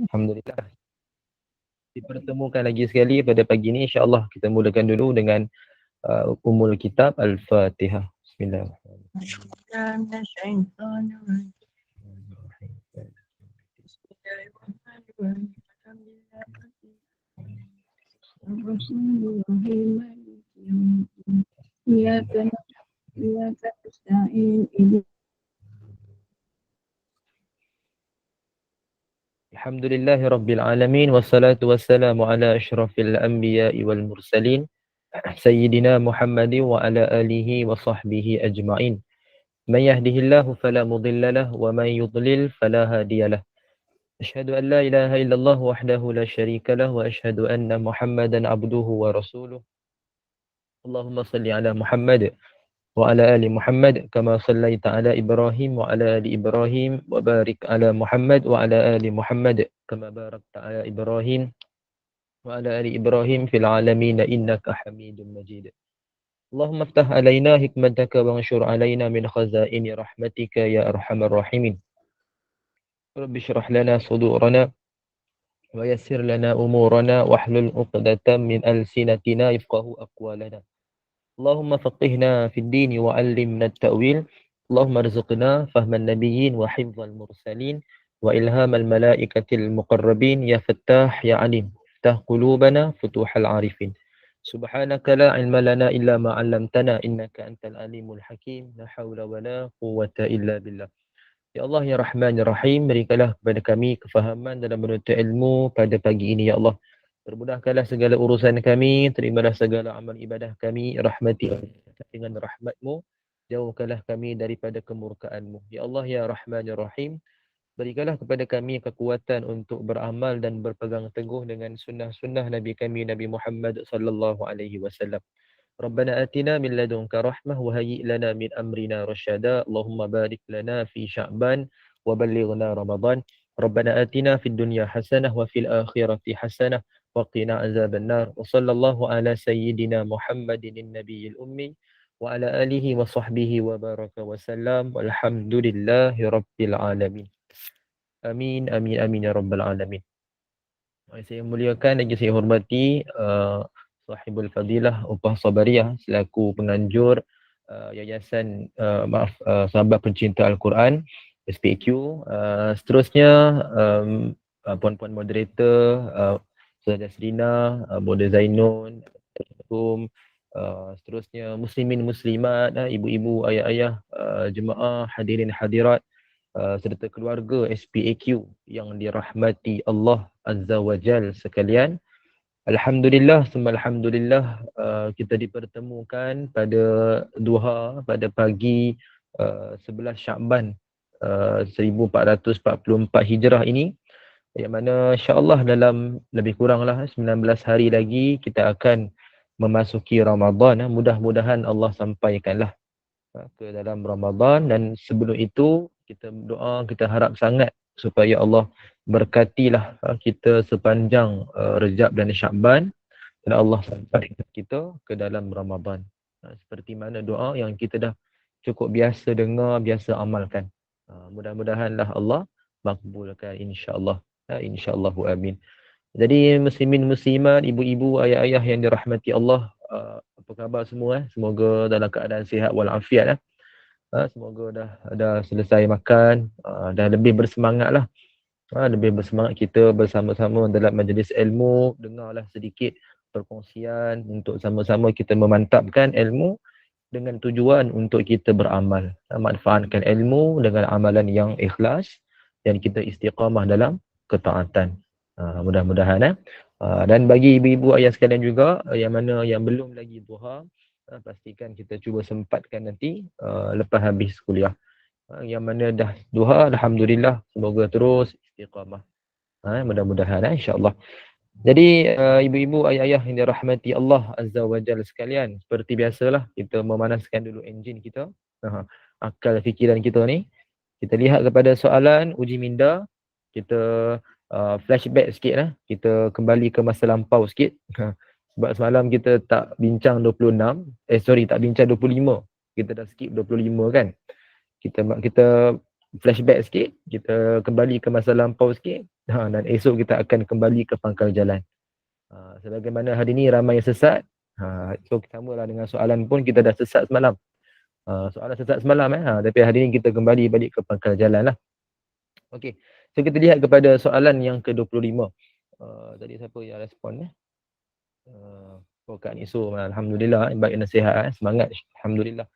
Alhamdulillah. Dipertemukan lagi sekali pada pagi ini, insya-Allah kita mulakan dulu dengan Ummul Kitab Al-Fatihah. Bismillahirrahmanirrahim. Alhamdulillahirabbil alamin wassalatu wassalamu ala asyrafil anbiya'i wal mursalin sayyidina Muhammadin wa ala alihi wa sahbihi ajma'in. Man yahdihillahu fala mudilla lahu wa man yudlil fala hadiya lahu. Asyhadu an la ilaha illallah wahdahu la syarika lahu wa asyhadu anna Muhammadan abduhu wa rasuluh. Allahumma salli ala Muhammad wa ala ali Muhammad kama sallaita ala Ibrahim wa ala ali Ibrahim wa barik ala Muhammad wa ala ali Muhammad kama barakta ala Ibrahim wa ala ali Ibrahim fil alamin innaka Hamidum Majid. Allahumma iftah alaina hikmataka wa anshur alaina min khazaini rahmatika ya arhamar rahimin. Rabbi shrah lana sudurana wa yassir lana umurana wahlul 'uqdatam min alsinatina yafqahu aqwalana. Allahumma faqihna fid din wa 'allimna at-ta'wil. Allahumma arzuqna fahman nabiyyin wa hifdzal mursalin wa ilhamal malaikatil muqarrabin ya fattah ya alim. Iftah qulubana futuhal arifin. Subhanaka la ilma lana illa ma 'allamtana innaka antal alimul hakim. La haula wala quwwata illa billah. Ya Allah ya Rahman ya Rahim, berikanlah kepada kami kefahaman dalam menuntut ilmu pada pagi ini ya Allah. Permudahkanlah segala urusan kami, terimalah segala amal ibadah kami, rahmati dengan rahmat-Mu, jauhkanlah kami daripada kemurkaan-Mu. Ya Allah ya Rahman ya Rahim, berikanlah kepada kami kekuatan untuk beramal dan berpegang teguh dengan sunnah-sunnah Nabi kami Nabi Muhammad sallallahu alaihi wasallam. Rabbana atina min ladunka rahmah wa hayyi' lana min amrina rasyada. Allahumma barik lana fi Sya'ban wa ballighna Ramadan. Rabbana atina fid dunya hasanah wa fil akhirati hasanah wa qina azabannar. Wa sallallahu ala sayyidina Muhammadin nabiyil ummi wa ala alihi wa sahbihi wa baraka wa sallam. Walhamdulillahi rabbil alamin. Amin amin amin ya rabbal alamin. Saya muliakan dan saya hormati Sahibul Fadilah Upah Sabariyah selaku penganjur Yayasan Sahabat Pencinta Al-Quran SPQ. Seterusnya puan-puan moderator, Saudara Serina, Boda Zainun, seterusnya muslimin muslimat, ibu-ibu, ayah-ayah, jemaah, hadirin hadirat serta keluarga SPAQ yang dirahmati Allah Azza wa Jal sekalian. Alhamdulillah, summa alhamdulillah, kita dipertemukan pada duha pada pagi 11 Sya'ban 1444 Hijrah ini, yang mana insya-Allah dalam lebih kuranglah 19 hari lagi kita akan memasuki Ramadan. Mudah-mudahan Allah sampaikanlah ke dalam Ramadan, dan sebelum itu kita berdoa, kita harap sangat supaya Allah berkatilah kita sepanjang Rejab dan Sya'ban, dan Allah sampaikan kita ke dalam Ramadan. Seperti mana doa yang kita dah cukup biasa dengar, biasa amalkan. Mudah-mudahanlah Allah makbulkan insya-Allah. Insya-Allah amin. Jadi muslimin muslimat, ibu-ibu, ayah-ayah yang dirahmati Allah, apa khabar semua? Semoga dalam keadaan sihat walafiat. Semoga dah selesai makan, dah lebih bersemangatlah. Lebih bersemangat kita bersama-sama dalam majlis ilmu, dengarlah sedikit perkongsian untuk sama-sama kita memantapkan ilmu dengan tujuan untuk kita beramal. Manfaatkan ilmu dengan amalan yang ikhlas dan kita istiqamah dalam ketaatan. Mudah-mudahan dan bagi ibu-ibu ayah sekalian juga yang mana yang belum lagi duha, pastikan kita cuba sempatkan nanti lepas habis kuliah. Yang mana dah duha, alhamdulillah, semoga terus istiqamah. Mudah-mudahan insya-Allah. Jadi ibu-ibu, ayah-ayah yang dirahmati Allah Azza wa Jalla sekalian, seperti biasalah kita memanaskan dulu enjin kita, akal fikiran kita ni. Kita lihat kepada soalan uji minda, kita flashback sikit lah. Kita kembali ke masa lampau sikit. Sebab semalam kita tak bincang 26, tak bincang 25. Kita dah skip 25 kan. Kita flashback sikit, kita kembali ke masa lampau sikit. Dan esok kita akan kembali ke pangkal jalan. Sebagaimana hari ini ramai yang sesat, so samalah dengan soalan pun kita dah sesat semalam. Soalan sesat semalam tapi hari ini kita kembali balik ke pangkal jalan lah. Okey. So kita lihat kepada soalan yang ke-25. Tadi siapa yang respon Kak Niso, alhamdulillah baik dan sihat, semangat, alhamdulillah.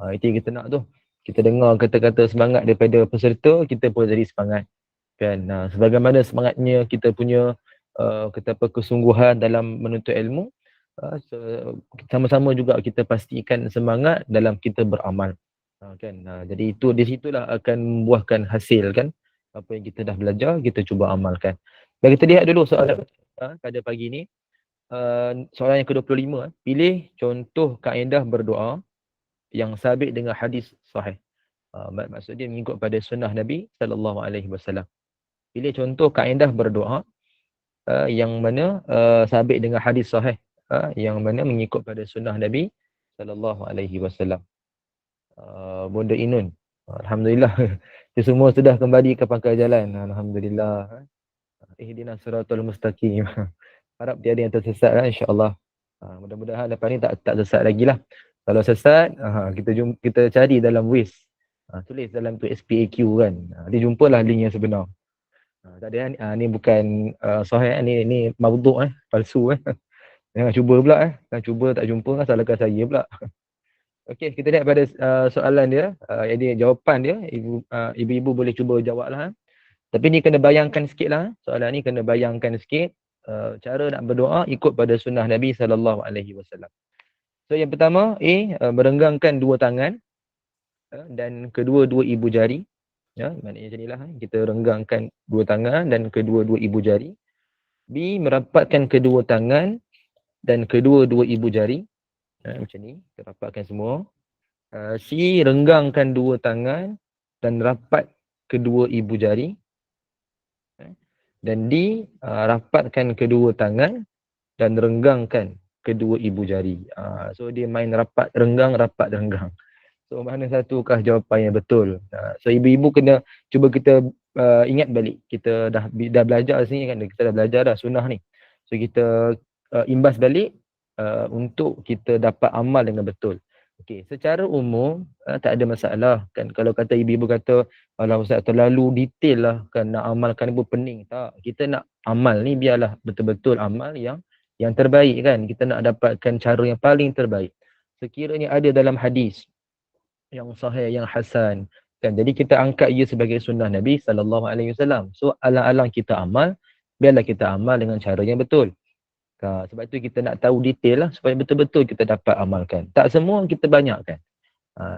Itu yang kita nak tu. Kita dengar kata-kata semangat daripada peserta, kita pun jadi semangat. Kan, sebagaimana semangatnya kita punya kesungguhan dalam menuntut ilmu, sama-sama juga kita pastikan semangat dalam kita beramal. Kan, jadi itu di situlah akan membuahkan hasil kan. Apa yang kita dah belajar, kita cuba amalkan. Dan kita lihat dulu soalan pada pagi ni. Soalan yang ke-25, pilih contoh kaedah berdoa yang sabit dengan hadis sahih. Maksud dia mengikut pada sunnah Nabi sallallahu alaihi wasallam. Pilih contoh kaedah berdoa yang mana sabit dengan hadis sahih, yang mana mengikut pada sunnah Nabi sallallahu alaihi wasallam. Bunda Inun, alhamdulillah kita semua sudah kembali ke pangkal jalan, alhamdulillah. Ihdinas siratal mustaqim. Harap tiada yang tersesat lah insya-Allah. Mudah-mudahan lepas ni tak sesat lagi lah. Kalau sesat, kita cari dalam Waze. Tulis dalam tu SPAQ kan. Dia jumpalah link yang sebenar. Tak ada ni bukan sahih, ni maudhu palsu Jangan cuba pula Jangan cuba tak jumpa salahkan saya pula. Okey, kita lihat pada soalan dia. Jadi jawapan dia ibu-ibu boleh cuba jawablah. Tapi ni kena bayangkan sikitlah. Soalan ni kena bayangkan sikit. Cara nak berdoa ikut pada sunnah Nabi sallallahu alaihi wasallam. So yang pertama merenggangkan dua tangan dan kedua-dua ibu jari. Maknanya macam inilah kita renggangkan dua tangan dan kedua-dua ibu jari. B, merapatkan kedua tangan dan kedua-dua ibu jari. Macam ni, kita rapatkan semua. C, renggangkan dua tangan dan rapat kedua ibu jari. Dan D, rapatkan kedua tangan dan renggangkan kedua ibu jari. So dia main rapat renggang. So mana satukah jawapan yang betul? So ibu-ibu kena cuba kita ingat balik. Kita dah belajar sini kan, kita dah belajar dah sunnah ni. So kita imbas balik untuk kita dapat amal dengan betul. Okey, secara umum tak ada masalah kan. Kalau kata ibu-ibu kata, "Alah ustaz terlalu detail lah kan, nak amalkan pun pening." Tak, kita nak amal ni biarlah betul-betul amal yang terbaik kan. Kita nak dapatkan cara yang paling terbaik. Sekiranya ada dalam hadis yang sahih, yang hasan kan. Jadi kita angkat ia sebagai sunnah Nabi sallallahu alaihi wasallam. So alang-alang kita amal, biarlah kita amal dengan cara yang betul. Sebab itu kita nak tahu detail lah supaya betul-betul kita dapat amalkan. Tak semua kita banyakkan.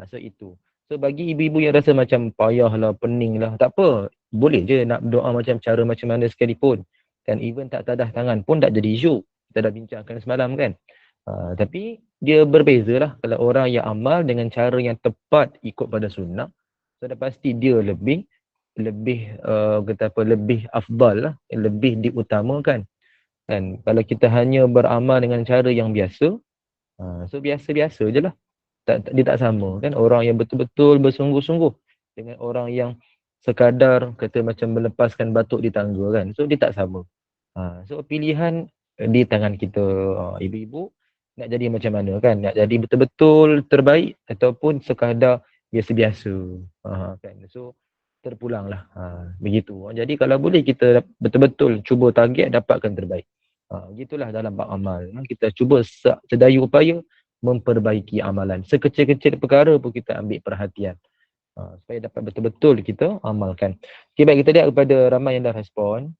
So itu. So bagi ibu-ibu yang rasa macam payah lah, pening lah, tak apa. Boleh je nak doa macam cara macam mana sekalipun. Kan even tak tadah tangan pun tak jadi isu. Kita dah bincangkan semalam kan. Tapi dia berbeza lah kalau orang yang amal dengan cara yang tepat ikut pada sunnah. So dah pasti dia lebih afdal lah, lebih diutamakan. Kan kalau kita hanya beramal dengan cara yang biasa, so biasa-biasa je lah. Dia tak sama kan, orang yang betul-betul bersungguh-sungguh dengan orang yang sekadar kata macam melepaskan batuk di tangga kan. So dia tak sama. So pilihan di tangan kita. Ibu-ibu nak jadi macam mana kan, nak jadi betul-betul terbaik ataupun sekadar biasa-biasa kan. So terpulanglah begitu. Jadi kalau boleh kita betul-betul cuba target dapatkan terbaik. Begitulah dalam bab amal. Kita cuba sedaya upaya memperbaiki amalan. Sekecil-kecil perkara pun kita ambil perhatian. Supaya dapat betul-betul kita amalkan. Okay, baik, kita lihat kepada ramai yang dah respon.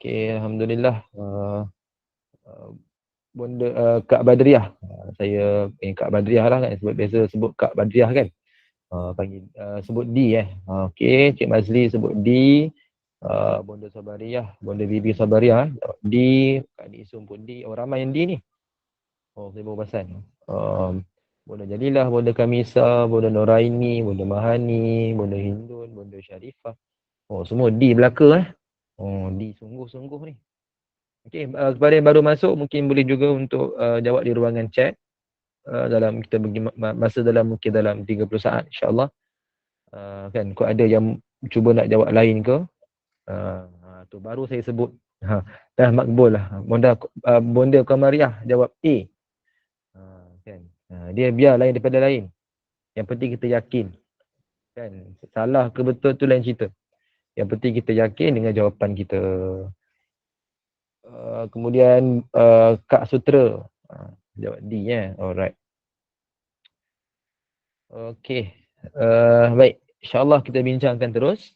Okay, alhamdulillah. Bunda Kak Badriah. Saya Kak Badriah lah kan. Biasa sebut Kak Badriah kan. Panggil sebut D Okey, Cik Mazli sebut D. Bunda Sabariyah, Bunda Bibi Sabariyah, D, Kak Nisum pun D. Ramai yang D ni. Saya baru perasan. Bunda Jalilah, Bunda Kamisa, Bunda Noraini, Bunda Mahani, Bunda Hindun, Bunda Syarifah. Semua D belaka D sungguh-sungguh ni. Okey, kepada yang baru masuk mungkin boleh juga untuk jawab di ruangan chat. Dalam kita bagi masa mungkin dalam 30 saat insya-Allah. Kan kau ada yang cuba nak jawab lain ke? Tu baru saya sebut. Dah makbul lah. Bonda Qamariah jawab A. Kan? Dia biar lain daripada lain. Yang penting kita yakin. Kan? Salah ke betul tu lain cerita. Yang penting kita yakin dengan jawapan kita. Kemudian Kak Sutra. Jawab D ya. Alright. Okey. Baik. InsyaAllah kita bincangkan terus.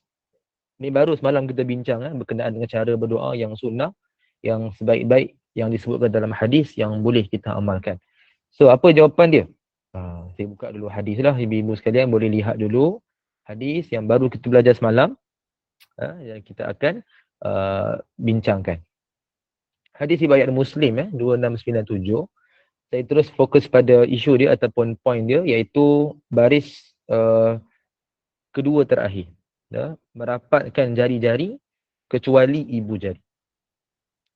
Ni baru semalam kita bincang berkenaan dengan cara berdoa yang sunnah, yang sebaik-baik yang disebutkan dalam hadis yang boleh kita amalkan. So apa jawapan dia? Saya buka dulu hadis lah, ibu-ibu sekalian boleh lihat dulu hadis yang baru kita belajar semalam, yang kita akan bincangkan. Hadis riwayat Muslim 2697. Saya terus fokus pada isu dia ataupun point dia, iaitu baris kedua terakhir. Merapatkan jari-jari kecuali ibu jari.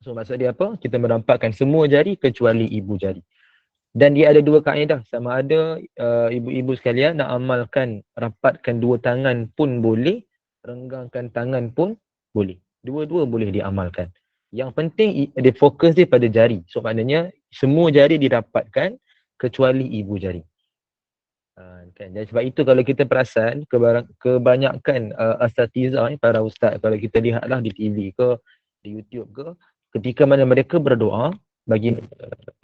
So maksud dia apa? Kita merapatkan semua jari kecuali ibu jari. Dan dia ada dua kaedah. Sama ada ibu-ibu sekalian nak amalkan rapatkan dua tangan pun boleh, renggangkan tangan pun boleh. Dua-dua boleh diamalkan. Yang penting dia fokus dia pada jari. So maknanya semua jari dirapatkan kecuali ibu jari. Kan? Dan sebab itu kalau kita perasan kebanyakan asatizah para ustaz, kalau kita lihatlah di TV ke di YouTube ke, ketika mana mereka berdoa bagi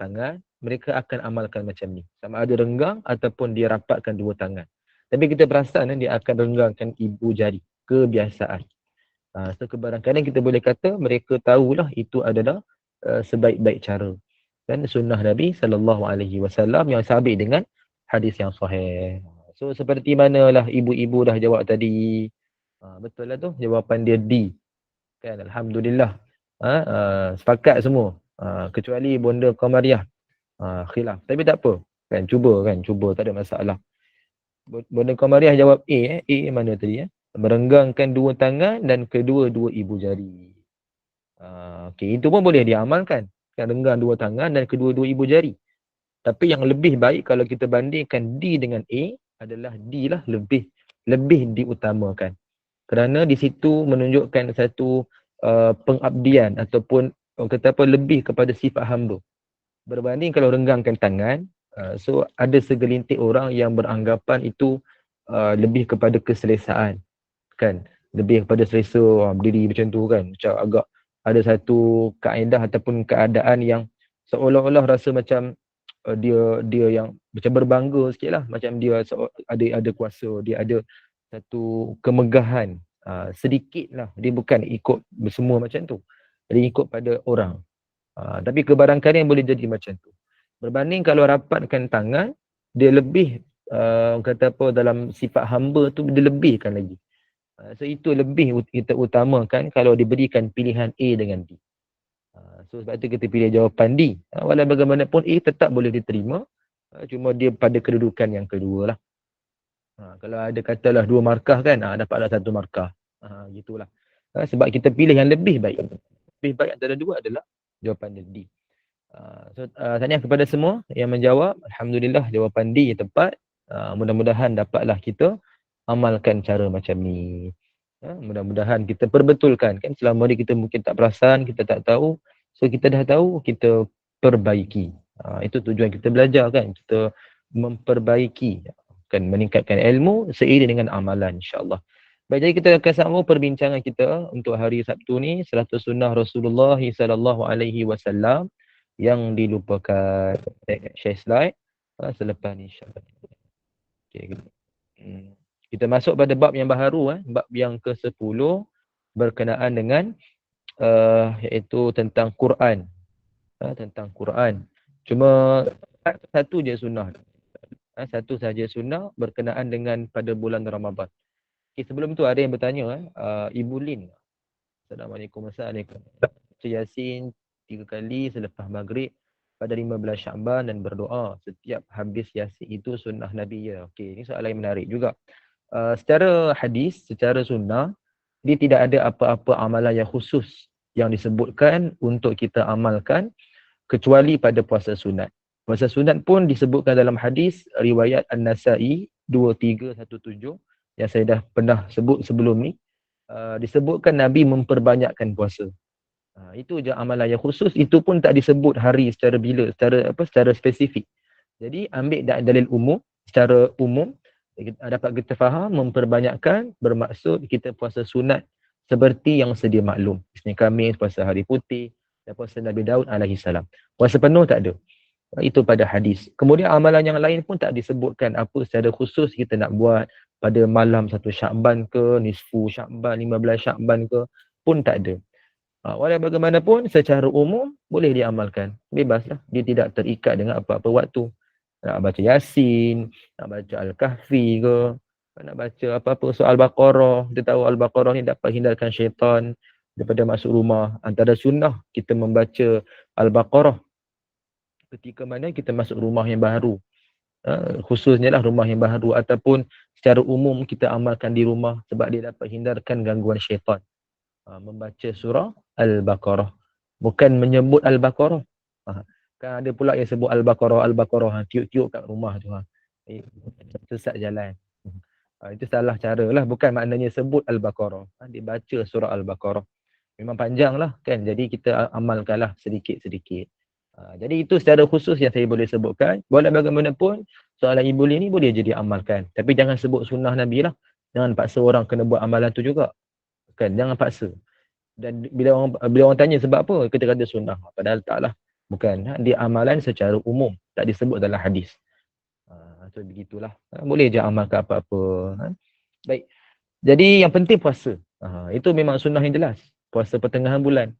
tangan, mereka akan amalkan macam ni, sama ada renggang ataupun dia rapatkan dua tangan. Tapi kita perasan dia akan renggangkan ibu jari, kebiasaan. So kadang-kadang kita boleh kata mereka tahulah itu adalah sebaik-baik cara. Dan sunnah Nabi SAW yang sabit dengan hadis yang sahih. So seperti manalah ibu-ibu dah jawab tadi. Betul lah tu, jawapan dia D. Kan, alhamdulillah. Sepakat semua. Kecuali Bonda Qamariah. Khilaf. Tapi tak apa. Kan cuba, tak ada masalah. Bonda Qamariah jawab A. A mana tadi merenggangkan dua tangan dan kedua-dua ibu jari. Okey, itu pun boleh diamalkan. Kan, renggang dua tangan dan kedua-dua ibu jari. Tapi yang lebih baik kalau kita bandingkan D dengan A adalah D lah lebih diutamakan. Kerana di situ menunjukkan satu pengabdian ataupun kata apa, lebih kepada sifat hamba. Berbanding kalau renggangkan tangan, so ada segelintir orang yang beranggapan itu lebih kepada keselesaan. Kan? Lebih kepada selesa berdiri macam tu kan. Macam agak ada satu kaedah ataupun keadaan yang seolah-olah rasa macam dia yang macam berbangga sikit lah, macam dia ada kuasa, dia ada satu kemegahan sedikit lah, dia bukan ikut semua macam tu, dia ikut pada orang. Tapi kebarangkalian boleh jadi macam tu. Berbanding kalau rapatkan tangan, dia lebih kata apa, dalam sifat hamba tu dia lebihkan lagi. So itu lebih kita utamakan kalau diberikan pilihan A dengan D. So sebab tu kita pilih jawapan D. Walau bagaimanapun A tetap boleh diterima. Cuma dia pada kedudukan yang kedua lah. Kalau ada katalah 2 markah kan, dapatlah 1 markah. Gitulah. Sebab kita pilih yang lebih baik. Lebih baik antara dua adalah jawapan D. So tahniah kepada semua yang menjawab. Alhamdulillah jawapan D tepat. Mudah-mudahan dapatlah kita amalkan cara macam ni. Mudah-mudahan kita perbetulkan kan, selama ni kita mungkin tak perasan, kita tak tahu. So kita dah tahu, kita perbaiki. Itu tujuan kita belajar kan, kita memperbaiki, kan, meningkatkan ilmu seiring dengan amalan, insya-Allah. Baik, jadi kita akan sambung perbincangan kita untuk hari Sabtu ni, 100 sunnah Rasulullah SAW yang dilupakan. Share slide selepas ni, insya-Allah. Okay. Kita masuk pada bab yang baharu, bab yang ke-10 berkenaan dengan iaitu tentang Quran. Tentang Quran. Cuma satu je sunnah. Satu saja sunnah berkenaan dengan pada bulan Ramadan. Okay, sebelum tu ada yang bertanya, Ibu Lin. Assalamualaikum. Baca Yasin 3 kali selepas maghrib pada 15 Sya'ban dan berdoa setiap habis Yasin itu sunnah Nabi ya. Okey, ini soalan yang menarik juga. Secara hadis, secara sunnah, dia tidak ada apa-apa amalan yang khusus yang disebutkan untuk kita amalkan kecuali pada puasa sunat. Puasa sunat pun disebutkan dalam hadis riwayat An-Nasa'i 2317 yang saya dah pernah sebut sebelum ni. disebutkan Nabi memperbanyakkan puasa. Itu je amalan yang khusus, itu pun tak disebut hari secara bila, secara spesifik. Jadi ambil dalil umum, secara umum dapat kita faham memperbanyakkan bermaksud kita puasa sunat seperti yang sedia maklum. Isnin Khamis, puasa hari putih, dan puasa Nabi Daud alaihi salam. Puasa penuh tak ada. Itu pada hadis. Kemudian amalan yang lain pun tak disebutkan apa secara khusus kita nak buat pada malam 1 Syakban ke, nisfu Syakban, 15 Syakban ke, pun tak ada. Walau bagaimanapun secara umum boleh diamalkan. Bebaslah. Dia tidak terikat dengan apa-apa waktu. Nak baca Yasin, nak baca Al-Kahfi ke, nak baca apa-apa soal Al-Baqarah. Kita tahu Al-Baqarah ni dapat hindarkan syaitan daripada masuk rumah. Antara sunnah kita membaca Al-Baqarah ketika mana kita masuk rumah yang baru. Khususnya lah rumah yang baru ataupun secara umum kita amalkan di rumah sebab dia dapat hindarkan gangguan syaitan. Membaca surah Al-Baqarah. Bukan menyebut Al-Baqarah. Kan ada pula yang sebut Al-Baqarah, tiup-tiup kat rumah tu. Sesat jalan. Itu salah cara lah. Bukan maknanya sebut Al-Baqarah. Dibaca surah Al-Baqarah. Memang panjang lah kan. Jadi kita amalkanlah sedikit-sedikit. Jadi itu secara khusus yang saya boleh sebutkan. Walau bagaimanapun soalan Ibu Li ni boleh jadi amalkan. Tapi jangan sebut sunnah Nabi lah. Jangan paksa orang kena buat amalan tu juga. Kan, jangan paksa. Dan bila orang tanya sebab apa, kita kata sunnah. Padahal taklah. Bukan. Dia amalan secara umum. Tak disebut dalam hadis. So begitulah. Boleh je amalkan apa-apa. Baik. Jadi yang penting puasa. Itu memang sunnah yang jelas. Puasa pertengahan bulan.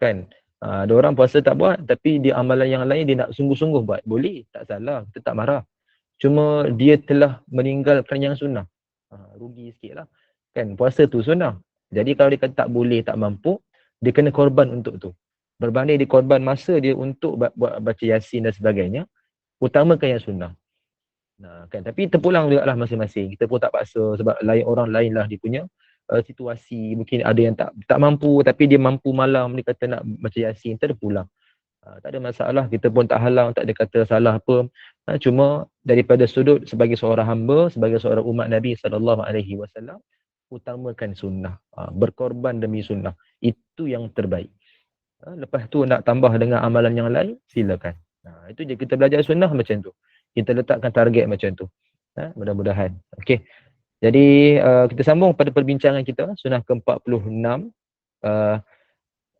Kan. Ada orang puasa tak buat. Tapi dia amalan yang lain dia nak sungguh-sungguh buat. Boleh. Tak salah. Kita tak marah. Cuma dia telah meninggalkan yang sunnah. Rugi sikit lah. Kan. Puasa tu sunnah. Jadi kalau dia kata tak boleh, tak mampu, dia kena korban untuk tu. Berbanding dia korban masa dia untuk buat baca Yasin dan sebagainya, utamakan yang sunnah. Kan? Tapi terpulang juga lah masing-masing. Kita pun tak paksa sebab orang lain lah dia punya situasi. Mungkin ada yang tak mampu tapi dia mampu malam, dia kata nak baca Yasin, terpulang. Tak ada masalah, kita pun tak halang, tak ada kata salah apa. Cuma daripada sudut sebagai seorang hamba, sebagai seorang umat Nabi SAW, utamakan sunnah, berkorban demi sunnah, itu yang terbaik. Lepas tu nak tambah dengan amalan yang lain, silakan. Itu je, kita belajar sunnah macam tu, kita letakkan target macam tu. Mudah-mudahan. Okey, jadi kita sambung pada perbincangan kita sunnah ke-46.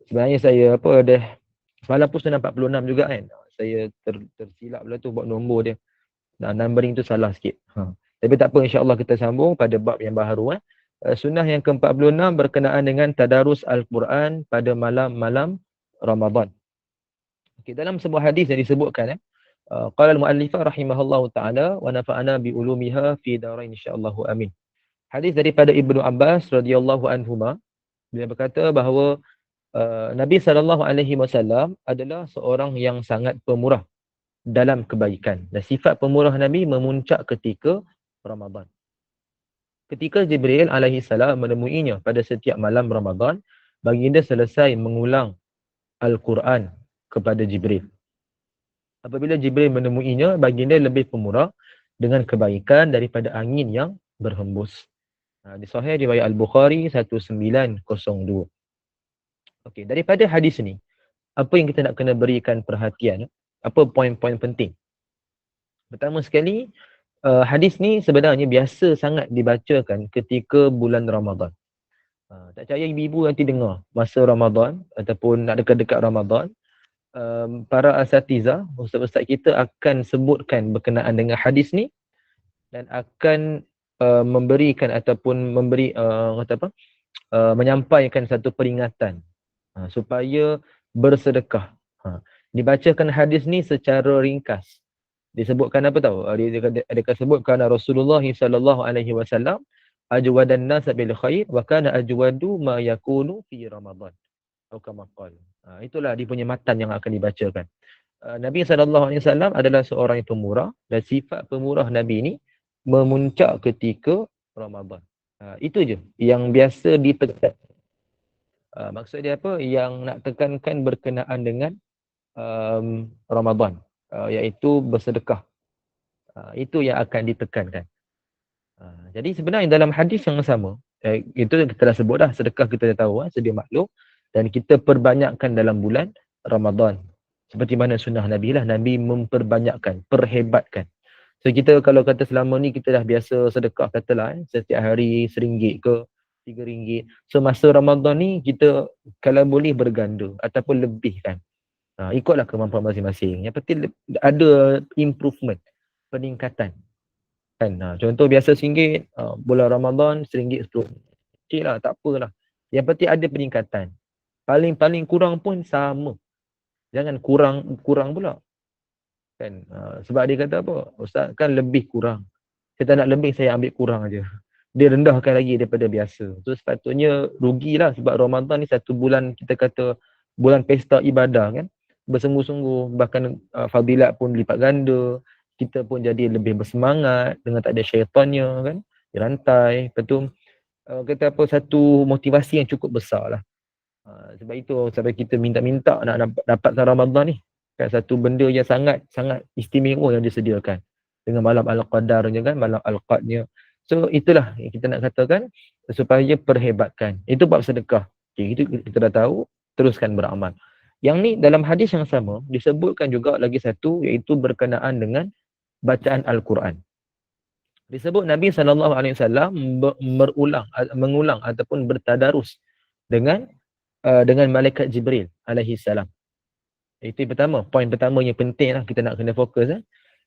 Sebenarnya saya dah semalam pun sunnah 46 juga kan. Saya tersilap pula tu buat nombor dia. Numbering tu salah sikit. Tapi tak apa, insya-Allah kita sambung pada bab yang baharu. Sunnah yang ke-46 berkenaan dengan tadarus Al-Quran pada malam-malam Ramadan. Okay, dalam sebuah hadis yang disebutkan, qala al-muallifah rahimahullahu ta'ala wa nafa'ana bi ulumiha fi darain insyaallah amin. Hadis daripada Ibnu Abbas radhiyallahu anhuma, dia berkata bahawa Nabi SAW adalah seorang yang sangat pemurah dalam kebaikan. Dan sifat pemurah Nabi memuncak ketika Ramadan. Ketika Jibril alaihi salam menemuinya pada setiap malam Ramadan, baginda selesai mengulang Al-Quran kepada Jibril. Apabila Jibril menemuinya, baginda lebih pemurah dengan kebaikan daripada angin yang berhembus. Di Sahih riwayat Al-Bukhari 1902. Okey, daripada hadis ni, apa yang kita nak kena berikan perhatian? Apa poin-poin penting? Pertama sekali, hadis ni sebenarnya biasa sangat dibacakan ketika bulan Ramadan. Tak percaya ibu-ibu nanti dengar masa Ramadan ataupun nak dekat-dekat Ramadan, para asatizah, ustaz-ustaz kita akan sebutkan berkenaan dengan hadis ni dan akan memberikan ataupun menyampaikan satu peringatan supaya bersedekah. Dibacakan hadis ni secara ringkas. Disebutkan apa tahu? Dia sebutkan Rasulullah sallallahu alaihi wasallam ajwadan nas bil khair wa kana ajwadu ma yakunu fi Ramadan. Atau kama qala. Itulah dia punya matan yang akan dibacakan. Nabi sallallahu alaihi wasallam adalah seorang yang pemurah dan sifat pemurah Nabi ni memuncak ketika Ramadan. Itu je yang biasa ditekan. Maksud dia apa? Yang nak tekankan berkenaan dengan Ramadan, iaitu bersedekah. Itu yang akan ditekankan. Jadi sebenarnya dalam hadis yang sama, Itu kita dah sebut dah, sedekah kita dah tahu, sedia maklum, dan kita perbanyakkan dalam bulan Ramadan. Seperti mana sunnah Nabi lah, Nabi memperbanyakkan, perhebatkan. So kita kalau kata selama ni kita dah biasa sedekah katalah setiap hari RM1 ke RM3. So masa Ramadan ni kita kalau boleh berganda ataupun lebihkan. Ikutlah kemampuan masing-masing. Yang penting ada improvement, peningkatan. Kan? Contoh biasa RM1, bulan Ramadan RM1 10. Okey lah, tak apalah. Yang penting ada peningkatan. Paling-paling kurang pun sama. Jangan kurang pula. Kan? Sebab dia kata apa? Ustaz kan lebih kurang. Saya tak nak lebih, saya ambil kurang aja. Dia rendahkan lagi daripada biasa. So sepatutnya rugilah sebab Ramadan ni satu bulan kita kata bulan pesta ibadah kan. Bersungguh-sungguh, bahkan fadilat pun lipat ganda. Kita pun jadi lebih bersemangat dengan tak ada syaitannya kan. Dirantai. Lepas tu kata apa, satu motivasi yang cukup besar lah. Sebab itu sampai kita minta-minta nak dapatkan Ramadan ni. Kan satu benda yang sangat istimewa yang disediakan. Dengan malam Al-Qadarnya kan, malam Al-Qadnya. So itulah yang kita nak katakan supaya perhebatkan. Itu bab sedekah. Okay, itu kita dah tahu, teruskan beramal. Yang ni dalam hadis yang sama disebutkan juga lagi satu, iaitu berkenaan dengan bacaan Al-Quran. Disebut Nabi SAW mengulang ataupun bertadarus dengan malaikat Jibril alaihi salam. Itu pertama, poin pertama yang penting lah kita nak kena fokus.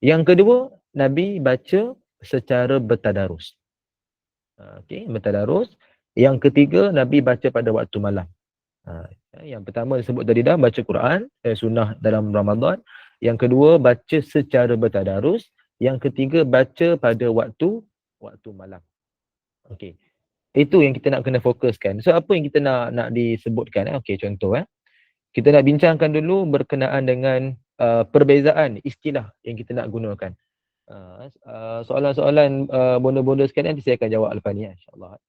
Yang kedua, Nabi baca secara bertadarus. Okey, bertadarus. Yang ketiga, Nabi baca pada waktu malam. Yang pertama disebut tadi dah, baca Quran, sunnah dalam Ramadan. Yang kedua, baca secara bertadarus. Yang ketiga, baca pada waktu malam. Okey. Itu yang kita nak kena fokuskan. So apa yang kita nak disebutkan? Okey, contoh kita nak bincangkan dulu berkenaan dengan perbezaan istilah yang kita nak gunakan. Soalan-soalan bonda-bonda sekalian nanti saya akan jawab lepas ni insya-Allah.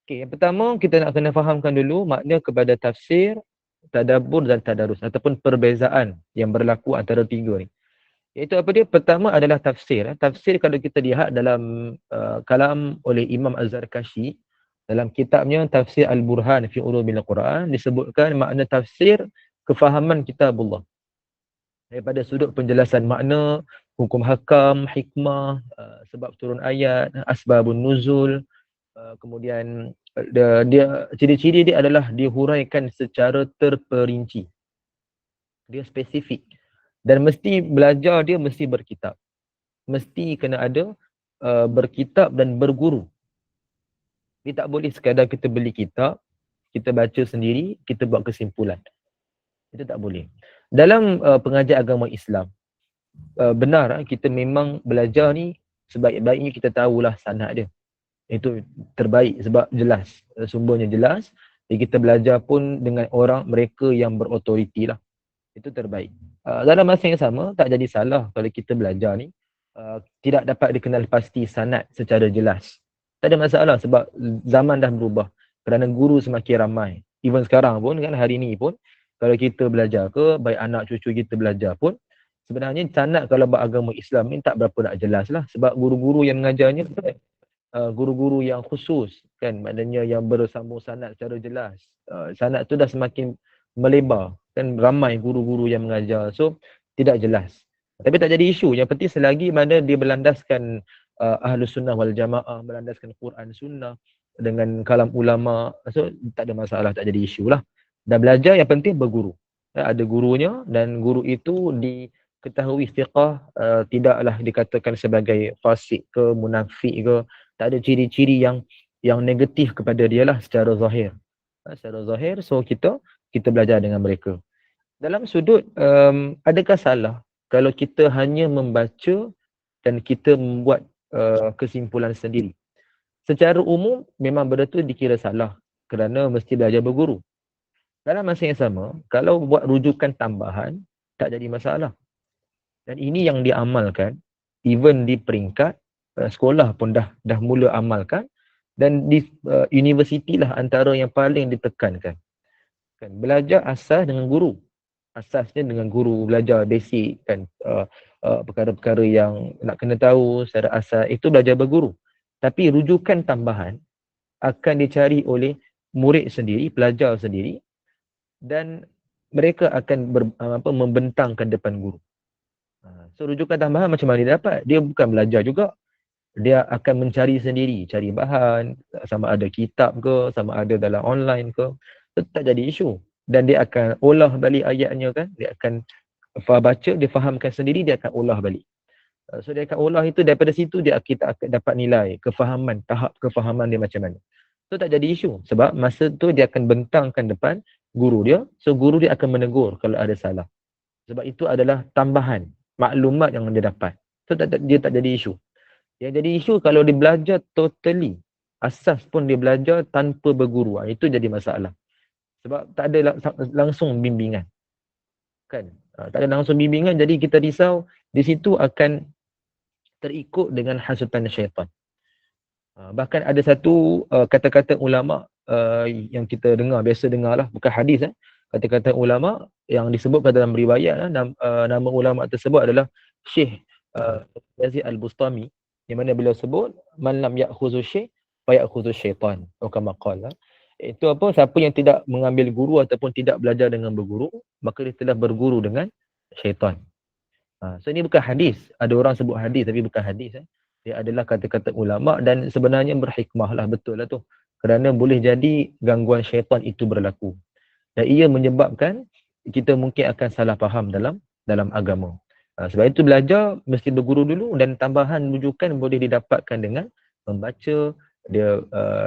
Okey, yang pertama kita nak kena fahamkan dulu makna kepada tafsir, tadabbur dan tadarus ataupun perbezaan yang berlaku antara tiga ni. Iaitu apa dia? Pertama adalah tafsir. Tafsir kalau kita lihat dalam kalam oleh Imam Az-Zarkashi dalam kitabnya Tafsir Al-Burhan fi Ulumil Quran, disebutkan makna tafsir kefahaman kitabullah. Daripada sudut penjelasan makna, hukum hakam, hikmah, sebab turun ayat, asbabun nuzul, kemudian dia ciri-ciri dia adalah dihuraikan secara terperinci. Dia spesifik. Dan mesti belajar dia mesti berkitab. Mesti kena ada berkitab dan berguru. Dia tak boleh sekadar kita beli kitab, kita baca sendiri, kita buat kesimpulan. Itu tak boleh. Dalam pengajian agama Islam, benar kita memang belajar ni sebaik-baiknya kita tahulah sanad dia. Itu terbaik sebab jelas, sumbernya jelas. Jadi kita belajar pun dengan orang mereka yang berautoriti lah. Itu terbaik. Dalam masa yang sama, tak jadi salah kalau kita belajar ni tidak dapat dikenal pasti sanad secara jelas. Tak ada masalah sebab zaman dah berubah. Kerana guru semakin ramai. Even sekarang pun kan, hari ni pun kalau kita belajar ke, baik anak cucu kita belajar pun, sebenarnya sanad kalau beragama Islam ni tak berapa nak jelas lah. Sebab guru-guru yang mengajarnya guru-guru yang khusus kan, maknanya yang bersambung sanad secara jelas. Sanad tu dah semakin melebar kan, ramai guru-guru yang mengajar. So tidak jelas. Tapi tak jadi isu. Yang penting selagi mana dia berlandaskan Ahlus Sunnah wal Jamaah, berlandaskan Quran Sunnah dengan kalam ulama, so tak ada masalah, tak jadi isu lah. Dan belajar yang penting berguru. Ada gurunya dan guru itu diketahui istiqah, tidaklah dikatakan sebagai fasik ke, munafik ke, tak ada ciri-ciri yang negatif kepada dia lah secara zahir. Secara zahir, so kita belajar dengan mereka. Dalam sudut, adakah salah kalau kita hanya membaca dan kita membuat kesimpulan sendiri? Secara umum, memang benda tu dikira salah kerana mesti belajar berguru. Dalam masa yang sama, kalau buat rujukan tambahan, tak jadi masalah. Dan ini yang diamalkan, even di peringkat sekolah pun dah mula amalkan, dan di universiti lah antara yang paling ditekankan. Kan, belajar asas dengan guru. Asasnya dengan guru, belajar basic kan, perkara-perkara yang nak kena tahu secara asas, itu belajar berguru. Tapi rujukan tambahan, akan dicari oleh murid sendiri, pelajar sendiri, dan mereka akan membentangkan depan guru. So rujukan tambahan macam mana dia dapat? Dia bukan belajar juga. Dia akan mencari sendiri, cari bahan, sama ada kitab ke, sama ada dalam online ke. So, tak jadi isu. Dan dia akan olah balik ayatnya kan. Dia akan baca, dia fahamkan sendiri, dia akan olah balik. So dia akan olah itu, daripada situ kita akan dapat nilai kefahaman, tahap kefahaman dia macam mana. So tak jadi isu. Sebab masa tu dia akan bentangkan depan guru dia. So guru dia akan menegur kalau ada salah. Sebab itu adalah tambahan maklumat yang dia dapat. So dia tak jadi isu. Yang jadi isu kalau dia belajar totally, asas pun dia belajar tanpa berguru. Itu jadi masalah. Sebab tak ada langsung bimbingan. Kan? Tak ada langsung bimbingan, jadi kita risau di situ akan terikut dengan hasutan syaitan. Bahkan ada satu kata-kata ulama yang kita biasa dengar lah, bukan hadis. Kata-kata ulama yang disebutkan dalam riwayat, nama ulama tersebut adalah Syekh Yazid Al-Bustami, di mana beliau sebut man lam ya'khuzu syekh fa ya'khuzu syaitan, atau kama qala. Itu apa, siapa yang tidak mengambil guru ataupun tidak belajar dengan berguru, maka dia telah berguru dengan syaitan. So ini bukan hadis. Ada orang sebut hadis tapi bukan hadis. Dia adalah kata-kata ulama dan sebenarnya berhikmah lah, betul lah tu. Kerana boleh jadi gangguan syaitan itu berlaku. Dan ia menyebabkan kita mungkin akan salah faham dalam agama. Sebab itu belajar mesti berguru dulu, dan tambahan rujukan boleh didapatkan dengan membaca,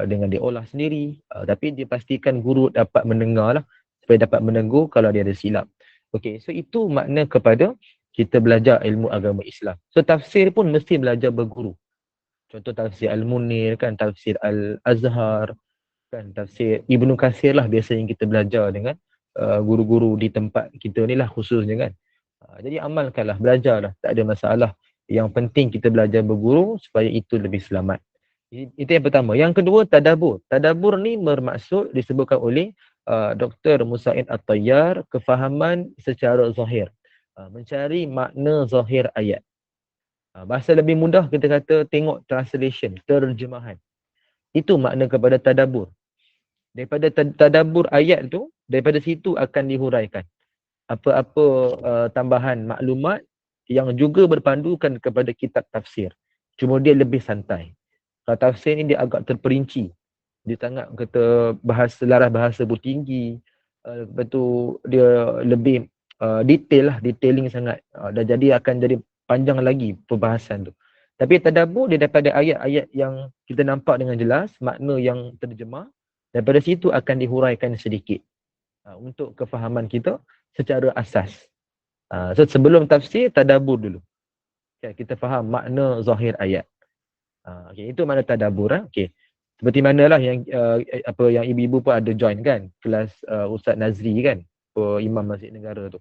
dengan dia olah sendiri. Tapi dia pastikan guru dapat mendengar lah, supaya dapat menegur kalau dia ada silap. Okey, so itu makna kepada kita belajar ilmu agama Islam. So tafsir pun mesti belajar berguru. Contoh tafsir Al-Munir kan, tafsir Al-Azhar kan, tafsir Ibnu Katsir lah biasanya kita belajar dengan guru-guru di tempat kita ni lah khususnya kan. Jadi amalkanlah, belajarlah, tak ada masalah. Yang penting kita belajar berguru supaya itu lebih selamat. Itu yang pertama. Yang kedua, tadabbur. Tadabbur ni bermaksud disebutkan oleh Dr. Musa'id At-Tayyar, kefahaman secara zahir. Mencari makna zahir ayat. Bahasa lebih mudah kita kata tengok translation, terjemahan. Itu makna kepada tadabbur. Daripada tadabbur ayat tu, daripada situ akan dihuraikan apa-apa tambahan maklumat yang juga berpandukan kepada kitab tafsir. Cuma dia lebih santai. Kalau tafsir ni dia agak terperinci. Dia sangat kata laras bahasa pun tinggi. Lepas tu dia lebih detailing sangat. Dan jadi akan jadi panjang lagi perbahasan tu. Tapi tadabbur dia daripada ayat-ayat yang kita nampak dengan jelas, makna yang terjemah, daripada situ akan dihuraikan sedikit untuk kefahaman kita secara asas. So sebelum tafsir, tadabbur dulu. Kita faham makna zahir ayat. Okay, itu makna tadabbur. Okay. Seperti manalah yang yang ibu-ibu pun ada join kan, kelas Ustaz Nazri kan, Imam Masjid Negara tu.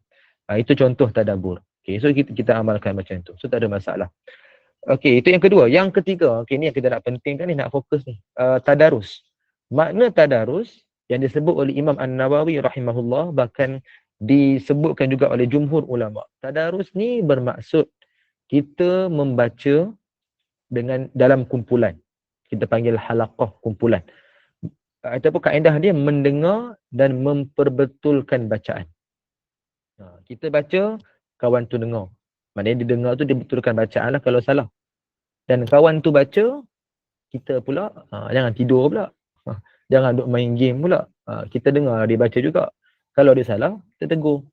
Itu contoh tadabbur. Okay, so kita amalkan macam tu. So tak ada masalah. Okay, itu yang kedua. Yang ketiga, okay, ni yang kita nak pentingkan ni, nak fokus ni. Tadarus. Makna tadarus yang disebut oleh Imam An-Nawawi rahimahullah, bahkan disebutkan juga oleh jumhur ulama. Tadarus ni bermaksud kita membaca dalam kumpulan. Kita panggil halaqah, kumpulan. Ataupun kaedah dia mendengar dan memperbetulkan bacaan. Kita baca, kawan tu dengar. Maknanya dia dengar tu dia betulkan bacaan lah kalau salah. Dan kawan tu baca, kita pula jangan tidur pula. Jangan duk main game pula. Kita dengar dia baca juga. Kalau dia salah, kita tegur.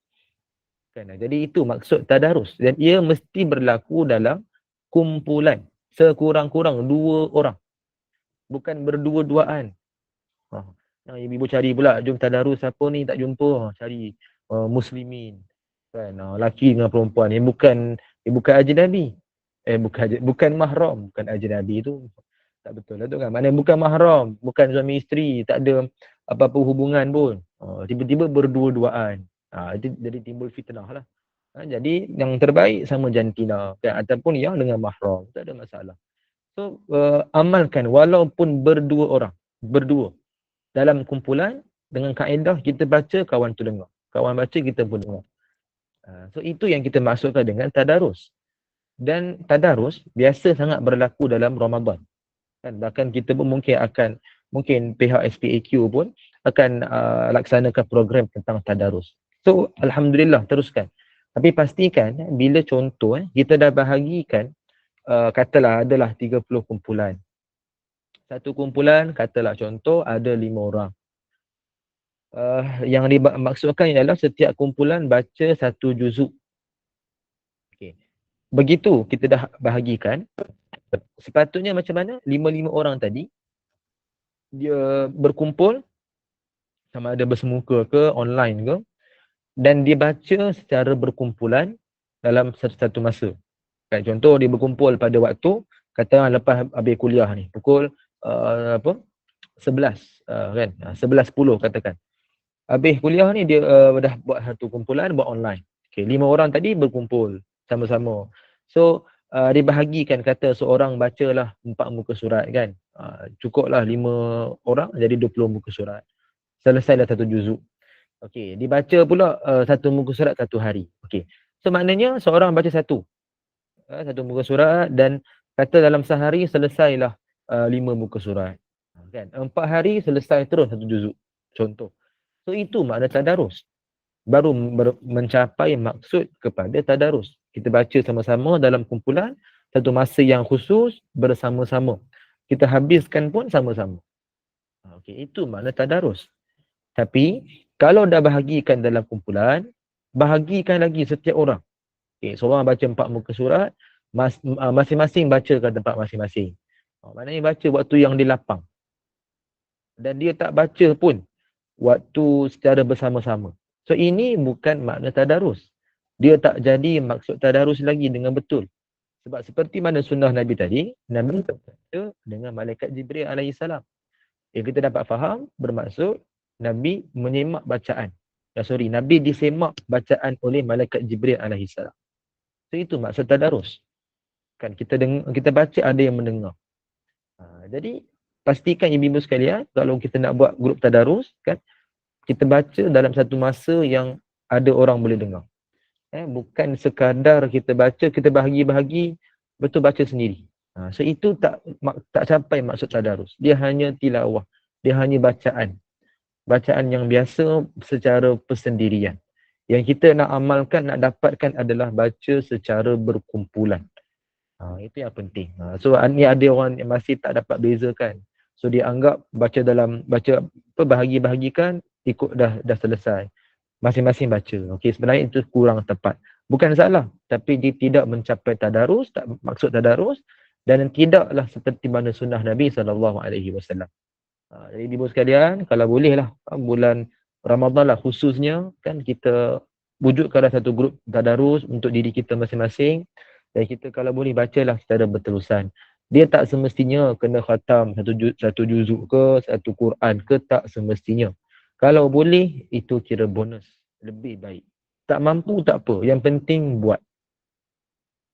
Kan? Jadi itu maksud tadarus. Dan ia mesti berlaku dalam kumpulan. Sekurang-kurang 2 orang. Bukan berdua-duaan. Yang ibu cari pula, jom tadarus siapa ni tak jumpa. Cari muslimin. Kan? Laki dengan perempuan. Bukan ajnabi. Bukan mahram. Bukan ajnabi tu. Tak betul lah tu kan. Maknanya bukan mahram. Bukan suami isteri. Tak ada apa-apa hubungan pun. Tiba-tiba berdua-duaan. Jadi timbul fitnah lah. Jadi yang terbaik sama jantina kan? Ataupun yang dengan mahram. Tak ada masalah. So amalkan walaupun berdua orang. Berdua. Dalam kumpulan, dengan kaedah kita baca, kawan tu dengar. Kawan baca, kita pun dengar. So itu yang kita maksudkan dengan tadarus. Dan tadarus biasa sangat berlaku dalam Ramadan. Kan? Bahkan kita pun mungkin akan mungkin pihak SPAQ pun akan laksanakan program tentang tadarus. So alhamdulillah, teruskan. Tapi pastikan bila contoh kita dah bahagikan, katalah adalah 30 kumpulan. Satu kumpulan katalah contoh ada 5 orang. Yang dimaksudkan ialah setiap kumpulan baca satu juzuk. Okay. Begitu kita dah bahagikan, sepatutnya macam mana 5 orang tadi dia berkumpul, sama ada bersemuka ke online ke, dan dia baca secara berkumpulan dalam satu masa. Kan, contoh dia berkumpul pada waktu katalah lepas habis kuliah ni pukul 11 kan, 11.10 katakan. Habis kuliah ni dia dah buat satu kumpulan, buat online. Okay, 5 orang tadi berkumpul sama-sama. So dibahagikan, kata seorang bacalah 4 muka surat kan. Cukuplah 5 orang jadi 20 muka surat. Selesailah satu juzuk. Okey, dibaca pula satu muka surat satu hari. Okey. So maknanya seorang baca satu muka surat, dan kata dalam sehari selesailah 5 muka surat. Kan? 4 hari selesai terus satu juzuk. Contoh. So itu makna tadarus. Baru mencapai maksud kepada tadarus. Kita baca sama-sama dalam kumpulan, satu masa yang khusus, bersama-sama. Kita habiskan pun sama-sama. Okey, itu makna tadarus. Tapi kalau dah bahagikan dalam kumpulan, bahagikan lagi setiap orang. Okay, seorang baca 4 muka surat, masing-masing baca kat tempat masing-masing. Maknanya baca waktu yang di lapang. Dan dia tak baca pun waktu secara bersama-sama. So ini bukan makna tadarus. Dia tak jadi maksud tadarus lagi dengan betul. Sebab seperti mana sunnah Nabi tadi, Nabi berkata dengan malaikat Jibril alaihissalam. Yang kita dapat faham bermaksud Nabi menyemak bacaan. Nabi disemak bacaan oleh malaikat Jibril alaihissalam. So itu maksud tadarus. Kan kita baca ada yang mendengar. Jadi pastikan ibu-ibu sekalian, kalau kita nak buat grup tadarus kan, kita baca dalam satu masa yang ada orang boleh dengar. Bukan sekadar kita baca, kita bahagi-bahagi, betul baca sendiri. So itu tak capai maksud tadarus. Dia hanya tilawah. Dia hanya bacaan. Bacaan yang biasa secara persendirian. Yang kita nak amalkan, nak dapatkan adalah baca secara berkumpulan. Itu yang penting. So ni ada orang yang masih tak dapat bezakan. So dia anggap baca bahagi-bahagikan, ikut dah selesai. Masing-masing baca. Okey, sebenarnya itu kurang tepat. Bukan salah, tapi dia tidak mencapai tadarus, tak maksud tadarus, dan tidaklah seperti mana sunnah Nabi SAW. Jadi ibu sekalian, kalau bolehlah bulan Ramadan lah khususnya kan, kita wujudkanlah satu grup tadarus untuk diri kita masing-masing, dan kita kalau boleh bacalah secara berterusan. Dia tak semestinya kena khatam satu juzuk ke, satu Quran ke, tak semestinya. Kalau boleh, itu kira bonus. Lebih baik. Tak mampu, tak apa. Yang penting buat.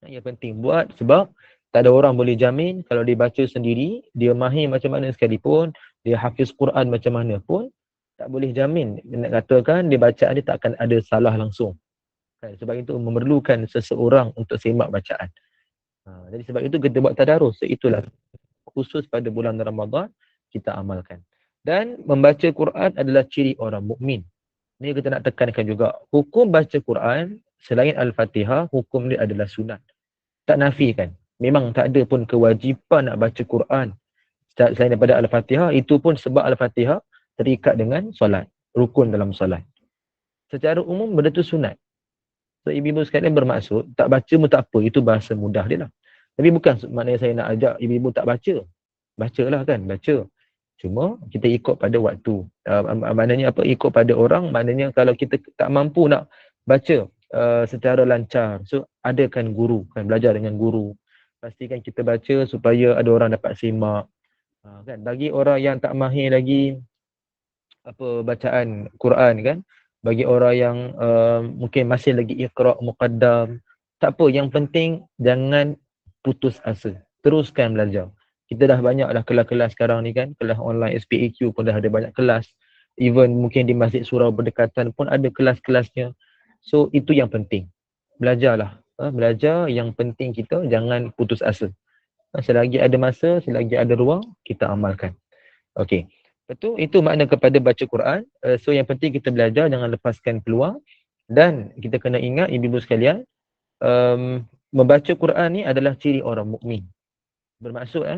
Yang penting buat sebab tak ada orang boleh jamin kalau dia baca sendiri, dia mahir macam mana sekalipun, dia hafiz Quran macam mana pun, tak boleh jamin. Nak katakan dia bacaan dia tak akan ada salah langsung. Sebab itu memerlukan seseorang untuk semak bacaan. Jadi sebab itu kita buat tadarus. Itulah khusus pada bulan Ramadan kita amalkan. Dan membaca Quran adalah ciri orang mukmin. Ini kita nak tekankan juga. Hukum baca Quran selain Al-Fatihah, hukum dia adalah sunat. Tak nafikan. Memang tak ada pun kewajipan nak baca Quran selain daripada Al-Fatihah. Itu pun sebab Al-Fatihah terikat dengan solat. Rukun dalam solat. Secara umum benda tu sunat. So ibu-ibu sekalian bermaksud tak baca pun tak apa. Itu bahasa mudah dia lah. Tapi bukan maknanya saya nak ajak ibu-ibu tak baca. Bacalah kan, baca. Cuma kita ikut pada waktu. Maknanya apa? Ikut pada orang. Maknanya kalau kita tak mampu nak baca secara lancar, so adakan guru, kan, belajar dengan guru. Pastikan kita baca supaya ada orang dapat simak. Kan, bagi orang yang tak mahir lagi bacaan Quran kan, bagi orang yang mungkin masih lagi iqra' muqaddam, tak apa, yang penting jangan putus asa. Teruskan belajar. Kita dah banyak dah kelas-kelas sekarang ni kan, kelas online SPAQ pun dah ada banyak kelas. Even mungkin di Masjid Surau Berdekatan pun ada kelas-kelasnya. So itu yang penting. Belajarlah. Belajar, yang penting kita jangan putus asa. Selagi ada masa, selagi ada ruang, kita amalkan. Okey. Betul? Itu makna kepada baca Quran. So yang penting kita belajar, jangan lepaskan peluang. Dan kita kena ingat ibu-ibu sekalian, membaca Quran ni adalah ciri orang mukmin. Bermaksud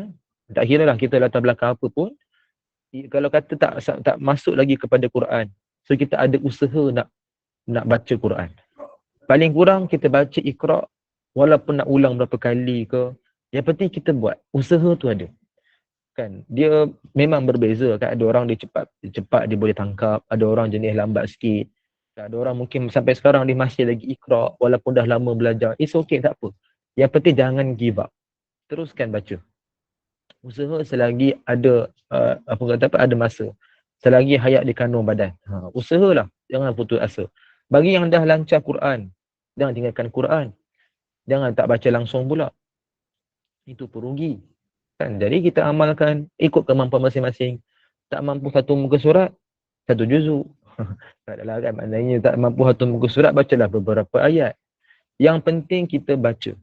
tak kira lah kita latar belakang apa pun, kalau kata tak masuk lagi kepada Quran, so kita ada usaha nak baca Quran. Paling kurang kita baca Iqra, walaupun nak ulang berapa kali ke, yang penting kita buat. Usaha tu ada. Kan dia memang berbeza kan, ada orang dia cepat dia boleh tangkap, ada orang jenis lambat sikit, ada orang mungkin sampai sekarang dia masih lagi Iqra walaupun dah lama belajar. It's okay, tak apa. Yang penting jangan give up, teruskan baca. Usaha selagi ada ada masa, selagi hayat di kandung badan. Usahalah, jangan putus asa. Bagi yang dah lancar Quran, jangan tinggalkan Quran. Jangan tak baca langsung pula, itu perugi kan. Jadi kita amalkan ikut kemampuan masing-masing. Tak mampu satu muka surat, satu juzuk. Tak adalah kan, maknanya tak mampu satu muka surat, bacalah beberapa ayat. Yang penting kita baca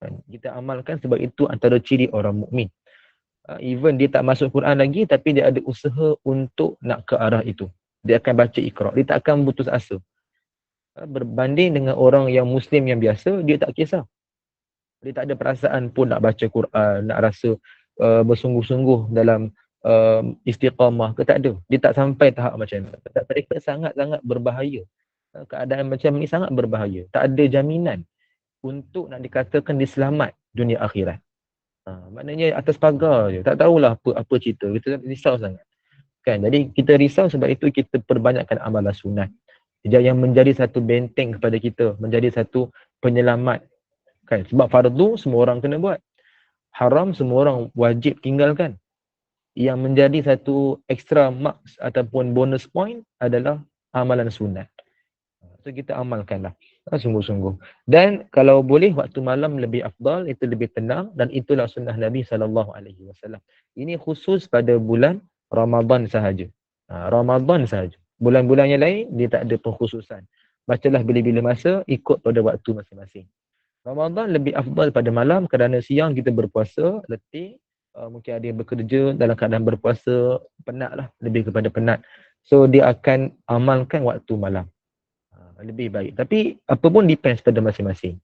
kan? Kita amalkan, sebab itu antara ciri orang mukmin. Even dia tak masuk Quran lagi, tapi dia ada usaha untuk nak ke arah itu. Dia akan baca Iqra, dia tak akan putus asa. Berbanding dengan orang yang Muslim yang biasa, dia tak kisah. Dia tak ada perasaan pun nak baca Quran, nak rasa bersungguh-sungguh dalam istiqamah ke, tak ada. Dia tak sampai tahap macam tu. Mereka sangat-sangat berbahaya. Keadaan macam ni sangat berbahaya. Tak ada jaminan untuk nak dikatakan dia selamat dunia akhirat. Maknanya atas pagar je, tak tahulah apa cerita. Kita risau sangat kan. Jadi kita risau, sebab itu kita perbanyakkan amalan sunat yang menjadi satu benteng kepada kita, menjadi satu penyelamat kan. Sebab fardu semua orang kena buat, haram semua orang wajib tinggalkan. Yang menjadi satu extra marks ataupun bonus point adalah amalan sunat. So kita amalkanlah sungguh-sungguh. Dan kalau boleh waktu malam lebih afdal, itu lebih tenang, dan itulah sunnah Nabi SAW. Ini khusus pada bulan Ramadan sahaja. Ramadan sahaja. Bulan-bulan yang lain dia tak ada pengkhususan. Bacalah bila-bila masa, ikut pada waktu masing-masing. Ramadan lebih afdal pada malam kerana siang kita berpuasa, letih, mungkin ada yang bekerja dalam keadaan berpuasa, penat lah, lebih kepada penat. So dia akan amalkan waktu malam. Lebih baik. Tapi apa pun depends pada masing-masing.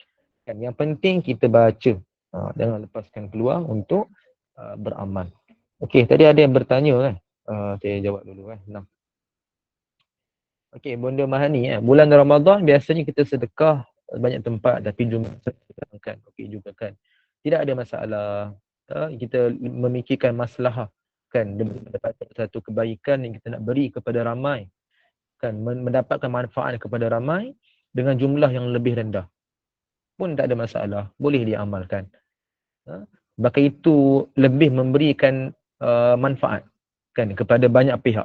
Kan yang penting kita baca. Jangan lepaskan peluang untuk beramal. Okey, tadi ada yang bertanya kan. Saya jawab dulu kan. Okey, Bonda Mahani bulan Ramadan biasanya kita sedekah banyak tempat, tapi jumlah kan. Okey juga kan. Tidak ada masalah. Kita memikirkan masalah kan, mendapatkan satu kebaikan yang kita nak beri kepada ramai. Kan, mendapatkan manfaat kepada ramai dengan jumlah yang lebih rendah pun tak ada masalah, boleh diamalkan. Maka itu lebih memberikan manfaat kan kepada banyak pihak.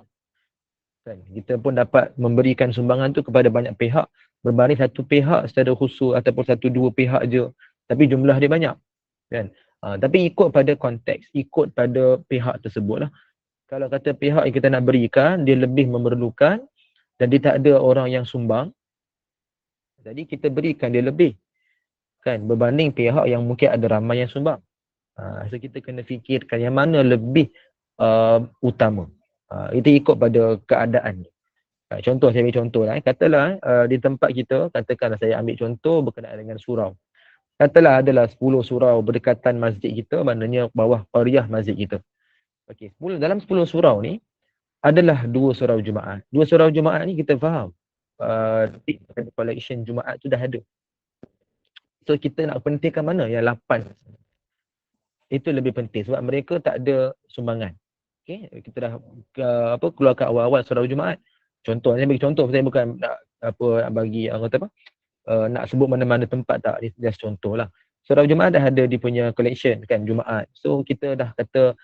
Kan, kita pun dapat memberikan sumbangan tu kepada banyak pihak berbanding satu pihak secara khusus ataupun satu dua pihak je tapi jumlah dia banyak kan. Tapi ikut pada konteks, ikut pada pihak tersebut lah. Kalau kata pihak yang kita nak berikan dia lebih memerlukan dan dia tak ada orang yang sumbang, jadi kita berikan dia lebih kan berbanding pihak yang mungkin ada ramai yang sumbang. So kita kena fikirkan yang mana lebih utama. Itu ikut pada keadaan. Contoh, saya ambil contoh lah. Katalah di tempat kita, katakanlah saya ambil contoh berkenaan dengan surau. Katalah adalah 10 surau berdekatan masjid kita, maknanya bawah qariah masjid kita. Okey, dalam 10 surau ni adalah 2 surau Jumaat. 2 surau Jumaat ni kita faham collection Jumaat tu dah ada. So kita nak pentingkan mana? Yang 8. Itu lebih penting sebab mereka tak ada sumbangan. Okey, kita dah keluarkan awal-awal surau Jumaat. Contoh, saya bagi contoh, saya bukan nak bagi nak sebut mana-mana tempat, tak, ini just contohlah. Surau Jumaat dah ada dia punya collection kan Jumaat. So kita dah kata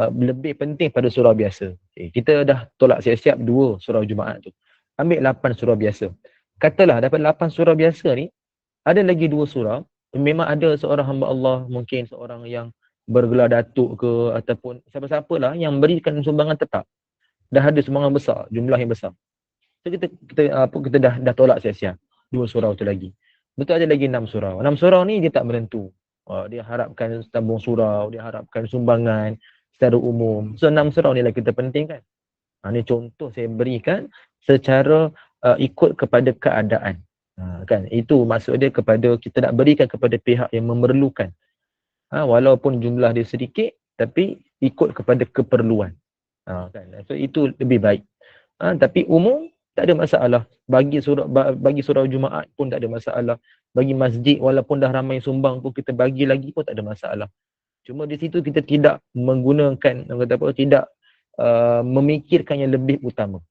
lebih penting pada surau biasa. Okay, kita dah tolak siap-siap 2 surau Jumaat tu. Ambil 8 surau biasa. Katalah dapat 8 surau biasa ni, ada lagi 2 surau. Memang ada seorang hamba Allah, mungkin seorang yang bergelar datuk ke ataupun siapa-siapalah yang berikan sumbangan tetap. Dah ada sumbangan besar, jumlah yang besar. So kita dah tolak siap-siap 2 surau tu lagi. Betul ada lagi 6 surau. 6 surau ni dia tak menentu. Dia harapkan tabung surau, dia harapkan sumbangan secara umum. So 6 surau ni lah kita pentingkan. Ini contoh saya berikan secara ikut kepada keadaan. Kan itu maksud dia, kepada kita nak berikan kepada pihak yang memerlukan. Walaupun jumlah dia sedikit tapi ikut kepada keperluan. Kan. So itu lebih baik. Tapi umum tak ada masalah. Bagi surau Jumaat pun tak ada masalah. Bagi masjid walaupun dah ramai sumbang pun kita bagi lagi pun tak ada masalah. Cuma di situ kita tidak menggunakan, tidak memikirkan yang lebih utama.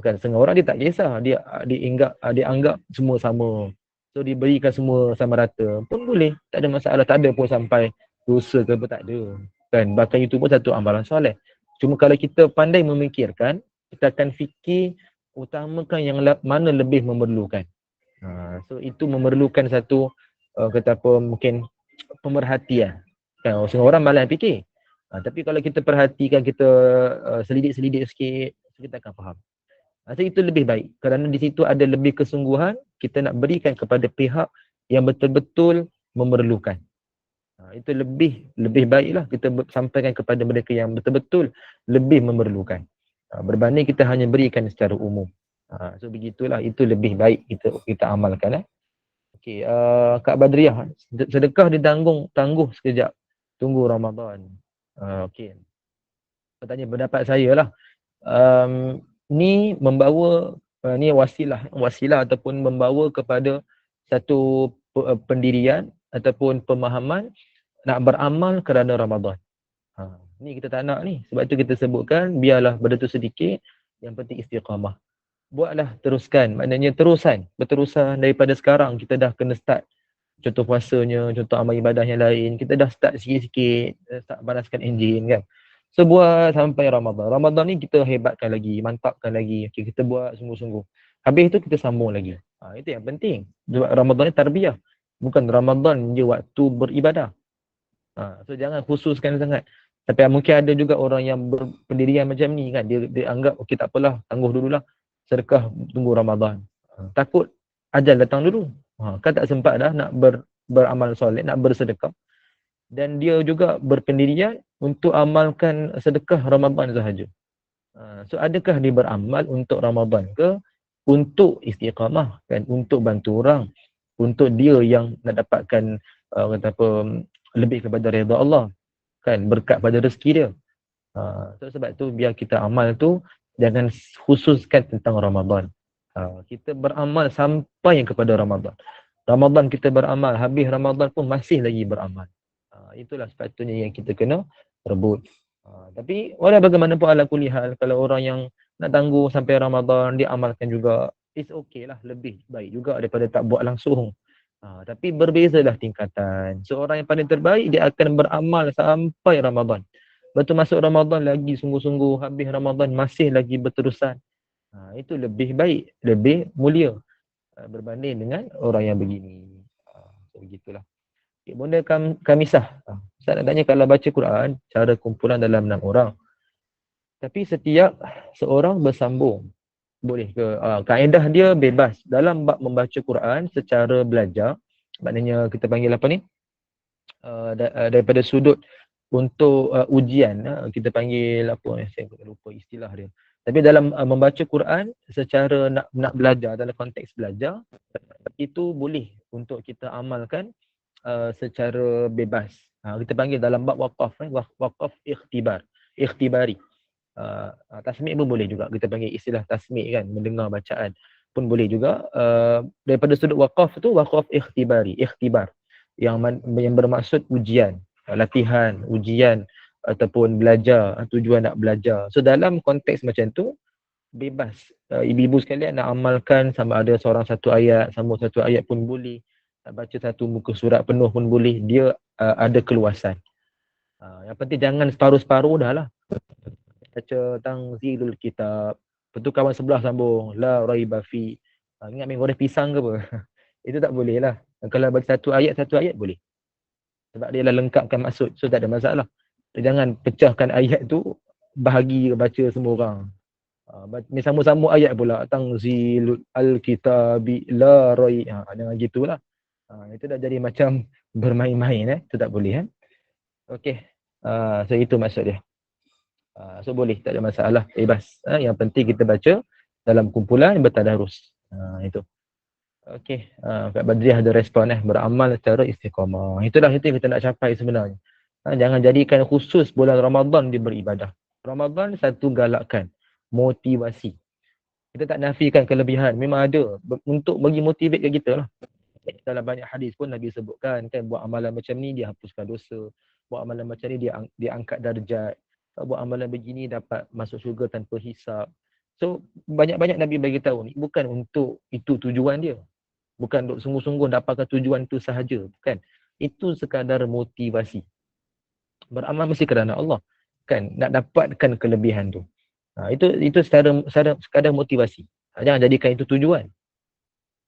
Kan setengah orang dia tak kisah, dia anggap semua sama. So diberikan semua sama rata pun boleh, tak ada masalah, tak ada pun sampai dosa ke apa, tak ada. Kan bahkan itu pun satu amalan soleh. Cuma kalau kita pandai memikirkan, kita akan fikir utamakan yang mana lebih memerlukan. So itu memerlukan satu mungkin pemerhatian. Kan semua orang malas fikir. Tapi kalau kita perhatikan, kita selidik-selidik sikit, kita akan faham. So itu lebih baik kerana di situ ada lebih kesungguhan kita nak berikan kepada pihak yang betul-betul memerlukan. Itu lebih baiklah kita sampaikan kepada mereka yang betul-betul lebih memerlukan. Berbanding kita hanya berikan secara umum. So begitulah, itu lebih baik kita amalkan. Okey, Kak Badriah, sedekah tangguh sekejap. Tunggu Ramadan. Okey. Bertanya pendapat saya lah. Ni membawa ni wasilah ataupun membawa kepada satu pendirian ataupun pemahaman nak beramal kerana Ramadan. Ni kita tak nak ni. Sebab tu kita sebutkan biarlah benda tu sedikit, yang penting istiqamah. Buatlah, teruskan. Maknanya berterusan daripada sekarang kita dah kena start. Contoh puasanya, contoh amal ibadah yang lain, kita dah start sikit-sikit, start panaskan enjin kan. So buat sampai Ramadan. Ramadan ni kita hebatkan lagi, mantapkan lagi. Okay, kita buat sungguh-sungguh. Habis tu kita sambung lagi. Itu yang penting. Sebab Ramadan ni tarbiyah. Bukan Ramadan je waktu beribadah. So jangan khususkan sangat. Tapi mungkin ada juga orang yang berpendirian macam ni kan. Dia anggap okey tak apalah, tangguh dululah. Sedekah tunggu Ramadan. Takut ajal datang dulu. Kan tak sempat dah nak beramal soleh, nak bersedekah. Dan dia juga berpendirian untuk amalkan sedekah Ramadan sahaja. So adakah dia beramal untuk Ramadan ke? Untuk istiqamah kan, untuk bantu orang, untuk dia yang nak dapatkan lebih kepada redha Allah kan, berkat pada rezeki dia. So sebab tu biar kita amal tu jangan khususkan tentang Ramadan. Kita beramal sampai yang kepada Ramadan. Ramadan kita beramal, habis Ramadan pun masih lagi beramal. Itulah sepatutnya yang kita kena rebut. Tapi walau bagaimanapun ala kulli hal, kalau orang yang nak tangguh sampai Ramadan, dia amalkan juga, it's okay lah, lebih baik juga daripada tak buat langsung. Tapi berbezalah tingkatan. Seorang yang paling terbaik, dia akan beramal sampai Ramadan. Betul masuk Ramadan lagi sungguh-sungguh, habis Ramadan masih lagi berterusan. Itu lebih baik, lebih mulia berbanding dengan orang yang begini. Begitulah. Bunda Kamisah. Ustaz nak tanya, kalau baca Quran, cara kumpulan dalam 6 orang. Tapi setiap seorang bersambung. Boleh ke? Kaedah dia bebas. Dalam bab membaca Quran secara belajar, maknanya kita panggil apa ni? Daripada sudut untuk ujian, kita panggil apa? Saya lupa istilah dia. Tapi dalam membaca Quran secara nak belajar, dalam konteks belajar, itu boleh untuk kita amalkan secara bebas. Kita panggil dalam bab waqaf, waqaf ikhtibari. Tasmi' pun boleh juga, kita panggil istilah tasmi' kan, mendengar bacaan pun boleh juga. Daripada sudut waqaf tu, waqaf ikhtibar yang bermaksud ujian, latihan, ujian ataupun belajar, tujuan nak belajar. So dalam konteks macam tu, bebas. Ibu-ibu sekalian nak amalkan sama ada seorang satu ayat, sambung satu ayat pun boleh. Nak baca satu muka surat penuh pun boleh. Dia ada keluasan. Yang penting jangan separuh-separuh dah lah. Baca Tanzilul Kitab. Lepas tu kawan sebelah sambung La Raiba Fi. Ingat main goreng pisang ke apa? Itu tak boleh lah. Kalau baca satu ayat boleh. Sebab dia lah lengkapkan maksud. So tak ada masalah. Jangan pecahkan ayat tu, bahagi baca semua orang. Ni sama-sama ayat pula. Tanzilul Al-Kitabi La Raiba. Jangan gitulah. Itu dah jadi macam bermain-main. Itu tak boleh. Okey. So itu maksud dia. So boleh, tak ada masalah, bebas. Yang penting kita baca dalam kumpulan bertadarus. Itu. Okey, Kak Badriah ada respon beramal secara istiqamah. Itulah itu yang kita nak capai sebenarnya. Jangan jadikan khusus bulan Ramadan dia beribadah. Ramadan satu galakkan, motivasi. Kita tak nafikan kelebihan, memang ada untuk bagi motivate kat kita lah. Dalam banyak hadis pun Nabi sebutkan kan, buat amalan macam ni dia hapuskan dosa, buat amalan macam ni dia angkat darjat, buat amalan begini dapat masuk syurga tanpa hisap. So banyak-banyak Nabi bagi tahu ni bukan untuk itu tujuan dia. Bukan untuk sungguh-sungguh dapatkan tujuan itu sahaja, bukan. Itu sekadar motivasi. Beramal mesti kerana Allah. Kan, nak dapatkan kelebihan tu. Itu sekadar motivasi. Jangan jadikan itu tujuan.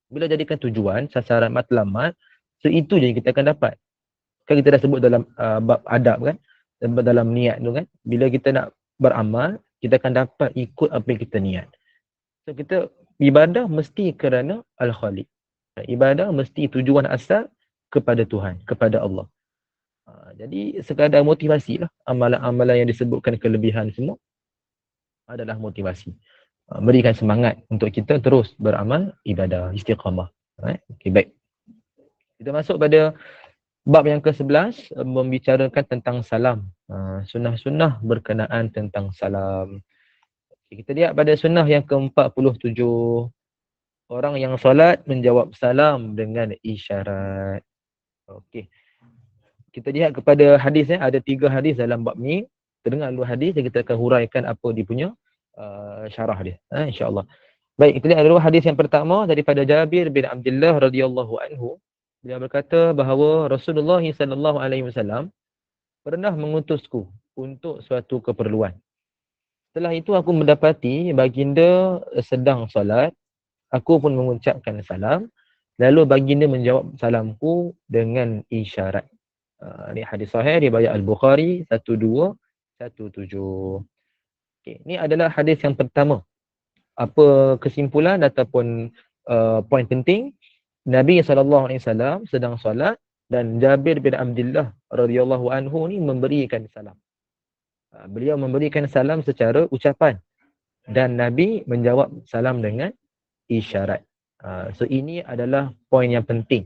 Bila jadikan tujuan, sasaran matlamat, so itu je kita akan dapat. Kan kita dah sebut dalam bab adab kan, dalam niat tu kan, bila kita nak beramal, kita akan dapat ikut apa yang kita niat. So kita ibadah mesti kerana Al-Khaliq. Ibadah mesti tujuan asal kepada Tuhan, kepada Allah. Jadi sekadar motivasi lah. Amalan-amalan yang disebutkan kelebihan semua adalah motivasi. Berikan semangat untuk kita terus beramal ibadah, istiqamah. Okay, baik. Kita masuk pada bab yang ke-11, membicarakan tentang salam. Sunnah-sunnah berkenaan tentang salam. Okay, kita lihat pada sunnah yang ke-47. Orang yang solat menjawab salam dengan isyarat. Okey. Kita lihat kepada hadis ada 3 hadis dalam bab ni. Kita dengar dulu hadis dan kita akan huraikan apa dia punya syarah dia. Insya-Allah. Baik, kita lihat dulu hadis yang pertama daripada Jabir bin Abdullah radhiyallahu anhu. Dia berkata bahawa Rasulullah sallallahu alaihi wasallam pernah mengutusku untuk suatu keperluan. Setelah itu aku mendapati baginda sedang solat. Aku pun mengucapkan salam. Lalu baginda menjawab salamku dengan isyarat. Ini hadis sahih riwayat Al-Bukhari 1217. Okay, ini adalah hadis yang pertama. Apa kesimpulan ataupun poin penting? Nabi SAW sedang solat dan Jabir bin Abdullah radhiyallahu anhu ni memberikan salam. Beliau memberikan salam secara ucapan dan Nabi menjawab salam dengan isyarat. So ini adalah poin yang penting.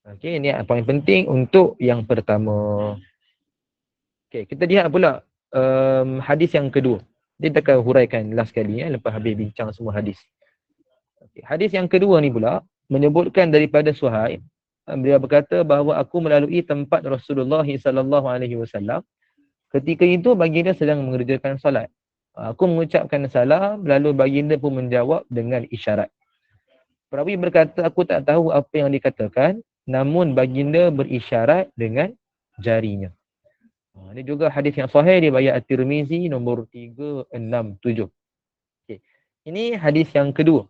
Okey, ini poin penting untuk yang pertama. Okey, kita lihat pula hadis yang kedua. Dia akan huraikan last sekali lepas habis bincang semua hadis. Okay, hadis yang kedua ni pula menyebutkan daripada Suhaib. Beliau berkata bahawa aku melalui tempat Rasulullah sallallahu alaihi wasallam. Ketika itu baginda sedang mengerjakan salat. Aku mengucapkan salam, lalu baginda pun menjawab dengan isyarat. Perawi berkata, aku tak tahu apa yang dikatakan, namun baginda berisyarat dengan jarinya. Ini juga hadis yang sahih riwayat At-Tirmizi nombor 367. Okay. Ini hadis yang kedua.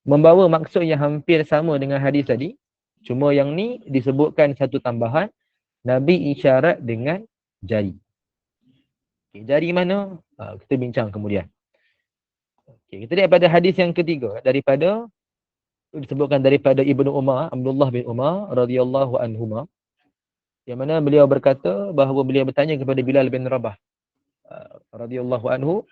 Membawa maksud yang hampir sama dengan hadis tadi. Cuma yang ni disebutkan satu tambahan. Nabi isyarat dengan jari. Okay, jari mana? Kita bincang kemudian. Okay, kita lihat pada hadis yang ketiga daripada disebutkan daripada Ibnu Umar, Abdullah bin Umar radhiyallahu anhuma, yang mana beliau berkata bahawa beliau bertanya kepada Bilal bin Rabah radhiyallahu anhu,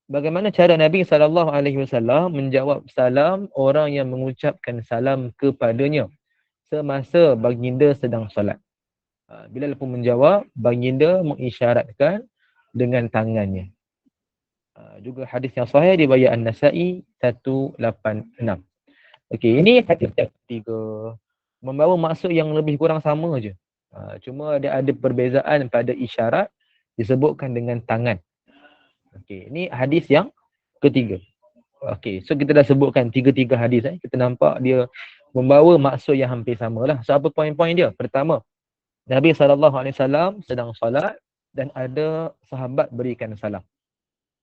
bagaimana cara Nabi SAW menjawab salam orang yang mengucapkan salam kepadanya semasa baginda sedang solat. Bilal pun menjawab, baginda mengisyaratkan dengan tangannya. Juga hadis yang sahih riwayat An-Nasa'i 186. Okey, ini hadis yang ketiga. Membawa maksud yang lebih kurang sama je. Cuma ada perbezaan pada isyarat disebutkan dengan tangan. Okey, ini hadis yang ketiga. Okey, so kita dah sebutkan 3 hadis. Kita nampak dia membawa maksud yang hampir sama lah. So apa poin-poin dia? Pertama, Nabi SAW sedang solat dan ada sahabat berikan salam.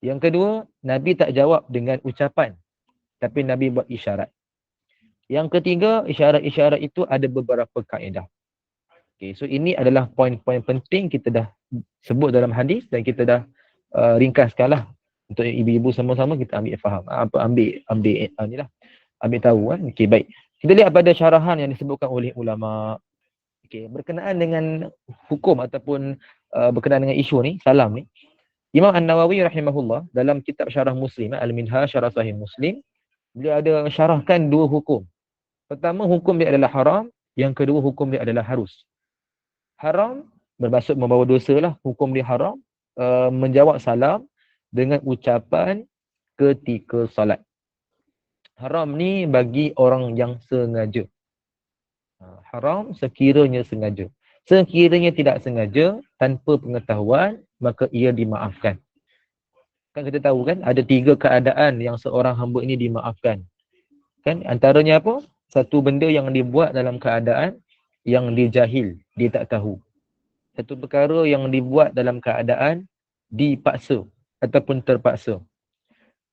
Yang kedua, Nabi tak jawab dengan ucapan, tapi Nabi buat isyarat. Yang ketiga, isyarat-isyarat itu ada beberapa kaedah. Okay, so ini adalah poin-poin penting kita dah sebut dalam hadis dan kita dah ringkaskanlah untuk ibu-ibu sama-sama kita ambil faham. Ambil tahu kan. Okey, baik. Kita lihat pada syarahan yang disebutkan oleh ulama. Okey, berkenaan dengan hukum ataupun berkenaan dengan isu ni, salam ni. Imam An-Nawawi rahimahullah dalam kitab Syarah Muslim, Al-Minhaj Syarah Sahih Muslim, beliau ada syarahkan dua hukum. Pertama, hukum dia adalah haram. Yang kedua, hukum dia adalah harus. Haram bermaksud membawa dosa lah. Hukum dia haram. Menjawab salam dengan ucapan ketika salat. Haram ni bagi orang yang sengaja. Haram sekiranya sengaja. Sekiranya tidak sengaja, tanpa pengetahuan, maka ia dimaafkan. Kan kita tahu kan, ada 3 keadaan yang seorang hamba ini dimaafkan. Kan antaranya apa? Satu benda yang dibuat dalam keadaan yang dia jahil, dia tak tahu. Satu perkara yang dibuat dalam keadaan dipaksa ataupun terpaksa.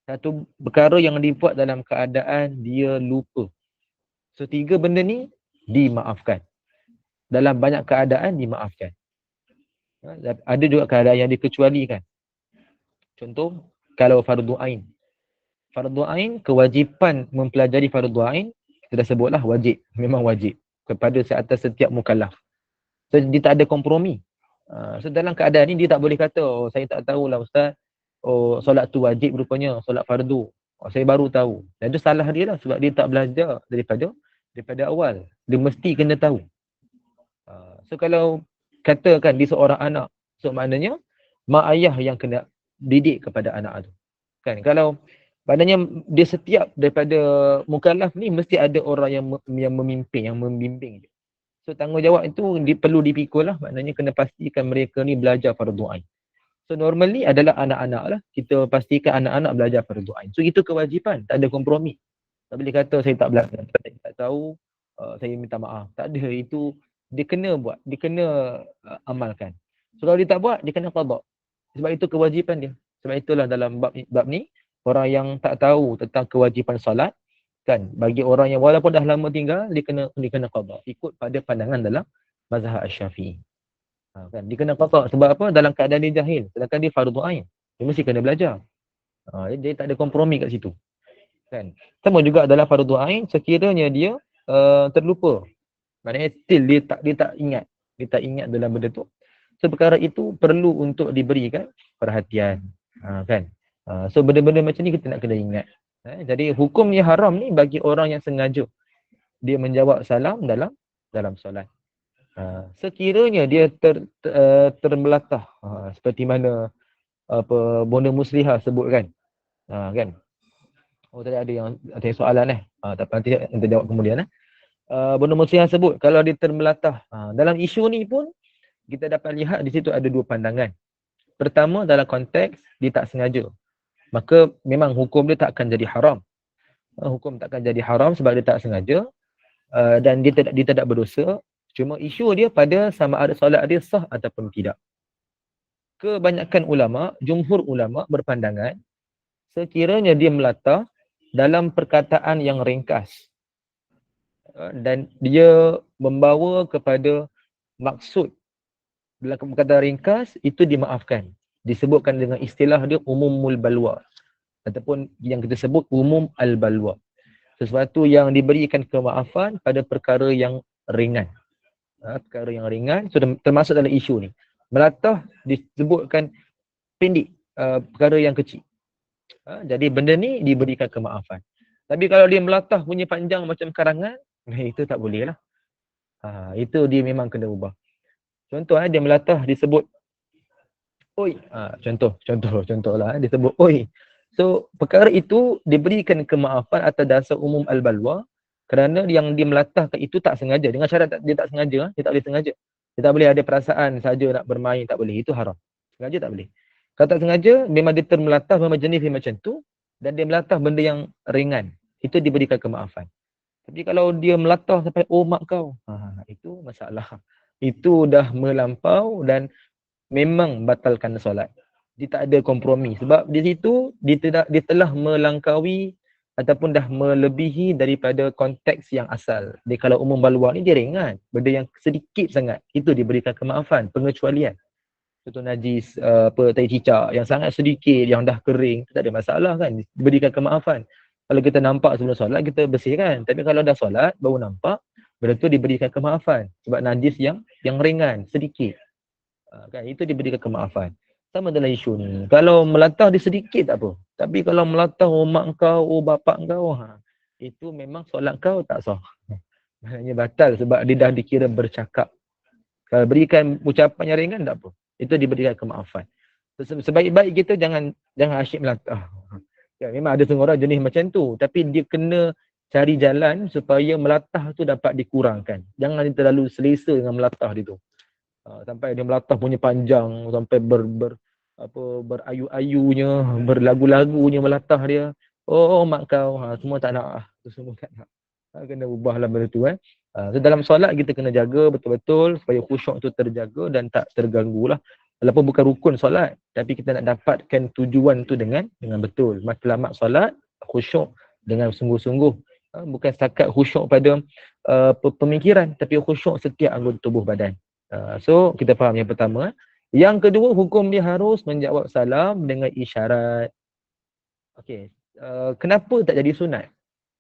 Satu perkara yang dibuat dalam keadaan dia lupa. So 3 benda ni dimaafkan. Dalam banyak keadaan dimaafkan. Ada juga keadaan yang dikecualikan. Contoh, kalau fardu ain. Fardu ain, kewajipan mempelajari fardu ain, kita dah sebutlah wajib, memang wajib kepada atas setiap mukallaf. So dia tak ada kompromi. So dalam keadaan ni dia tak boleh kata, oh saya tak tahulah ustaz, oh solat tu wajib rupanya, solat fardu. Oh, saya baru tahu. Dan itu salah dia lah sebab dia tak belajar daripada awal. Dia mesti kena tahu. So kalau katakan dia seorang anak, so maknanya mak ayah yang kena didik kepada anak tu. Kan kalau maknanya dia setiap daripada mukallaf ni mesti ada orang yang memimpin, yang membimbing dia. So tanggungjawab itu perlu dipikul lah. Maknanya kena pastikan mereka ni belajar fardu ain. So normally adalah anak-anak lah. Kita pastikan anak-anak belajar fardu ain. So itu kewajipan, tak ada kompromi. Tak boleh kata saya tak belajar, saya tak tahu, saya minta maaf. Tak ada, itu dia kena buat, dia kena amalkan. So kalau dia tak buat, dia kena qada. Sebab itu kewajipan dia. Sebab itulah dalam bab ni, orang yang tak tahu tentang kewajipan solat, kan, bagi orang yang walaupun dah lama tinggal, dia kena qada, ikut pada pandangan dalam mazhab Asy-Syafi'i. Kan, dia kena qada sebab apa? Dalam keadaan dia jahil, sedangkan dia fardu ain. Dia mesti kena belajar. Dia tak ada kompromi kat situ. Kan. Sama juga dalam fardu ain, sekiranya dia terlupa. Maknanya still dia tak ingat dalam benda tu. So perkara itu perlu untuk diberikan perhatian. Kan. So benda-benda macam ni kita nak kena ingat. Jadi hukumnya haram ni bagi orang yang sengaja dia menjawab salam dalam solat. Sekiranya dia termelatah, seperti mana Bonda Muslihah sebut kan. Kan. Oh tadi ada yang ada soalan tapi nanti kita jawab kemudian. Bonda Muslihah sebut kalau dia termelatah. Dalam isu ni pun kita dapat lihat di situ ada 2 pandangan. Pertama, dalam konteks dia tak sengaja, maka memang hukum dia tak akan jadi haram. Hukum tak akan jadi haram sebab dia tak sengaja, dan dia tidak berdosa. Cuma isu dia pada sama ada solat dia sah ataupun tidak. Kebanyakan ulama, jumhur ulama berpandangan sekiranya dia melatah dalam perkataan yang ringkas dan dia membawa kepada maksud dalam perkataan ringkas, itu dimaafkan. Disebutkan dengan istilah dia umumul balwa ataupun yang kita sebut umum al-balwa. Sesuatu yang diberikan kemaafan pada perkara yang ringan. Perkara yang ringan, so termasuk dalam isu ni. Melatah disebutkan pendek, perkara yang kecil. Jadi benda ni diberikan kemaafan. Tapi kalau dia melatah punya panjang macam karangan, itu tak boleh lah. Itu dia memang kena ubah. Contoh dia melatah disebut oi. Contohlah disebut oi. So perkara itu diberikan kemaafan atas dasar umum al-balwa kerana yang dia melatahkan itu tak sengaja. Dengan syarat dia tak sengaja, dia tak boleh sengaja. Dia tak boleh ada perasaan saja nak bermain, tak boleh. Itu haram. Sengaja tak boleh. Kalau tak sengaja, memang dia termelatah, memang jenis dia macam tu dan dia melatah benda yang ringan. Itu diberikan kemaafan. Tapi kalau dia melatah sampai oh mak kau, itu masalah. Itu dah melampau dan memang batalkan solat. Dia tak ada kompromi sebab di situ dia telah melangkaui ataupun dah melebihi daripada konteks yang asal. Dia kalau umum balwa ni dia ringan, benda yang sedikit sangat itu diberikan kemaafan, pengecualian. Contoh najis, tai cicak yang sangat sedikit, yang dah kering, tak ada masalah kan, diberikan kemaafan. Kalau kita nampak sebelum solat kita bersihkan, tapi kalau dah solat baru nampak, benda tu diberikan kemaafan sebab najis yang ringan, sedikit. Kan itu diberikan kemaafan. Sama dalam isu ni. Kalau melatah dia sedikit tak apa. Tapi kalau melatah mak kau, bapak kau, itu memang solat kau tak sah. Hanya batal sebab dia dah dikira bercakap. Kalau berikan ucapan yang ringan tak apa. Itu diberikan kemaafan. Sebaik-baik kita jangan asyik melatah. Ya, memang ada setengah orang jenis macam tu. Tapi dia kena cari jalan supaya melatah tu dapat dikurangkan. Jangan dia terlalu selesa dengan melatah dia tu. Sampai dia melatah punya panjang, sampai berayu-ayunya, berlagu-lagunya melatah dia. Oh, mak kau, semua tak nak. Semua tak nak. Kena ubahlah benda tu. So dalam solat kita kena jaga betul-betul supaya khusyuk tu terjaga dan tak terganggu lah. Walaupun bukan rukun solat, tapi kita nak dapatkan tujuan tu dengan betul. Matlamat solat, khusyuk dengan sungguh-sungguh. Bukan setakat khusyuk pada pemikiran, tapi khusyuk setiap anggota tubuh badan. So kita faham yang pertama. Yang kedua, hukum dia harus menjawab salam dengan isyarat. Okey, kenapa tak jadi sunat?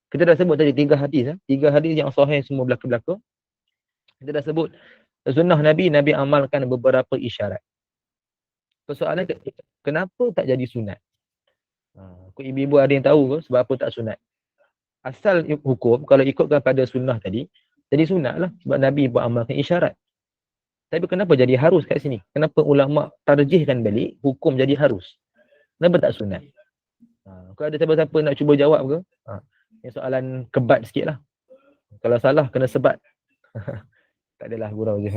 Kita dah sebut tadi 3 hadis. 3 hadis yang sahih semua belaka-belaka. Kita dah sebut sunnah Nabi amalkan beberapa isyarat. Persoalan kenapa tak jadi sunat? Ibu-ibu ada yang tahu ke sebab apa tak sunat? Asal hukum, kalau ikutkan pada sunnah tadi, jadi sunat lah sebab Nabi buat amalkan isyarat. Tapi kenapa jadi harus kat sini? Kenapa ulama tarjihkan balik hukum jadi harus? Kenapa tak sunat? Kalau ada siapa-siapa nak cuba jawab ke? Ini soalan kebat sikit lah. Kalau salah, kena sebat. Tak adalah, gurau je.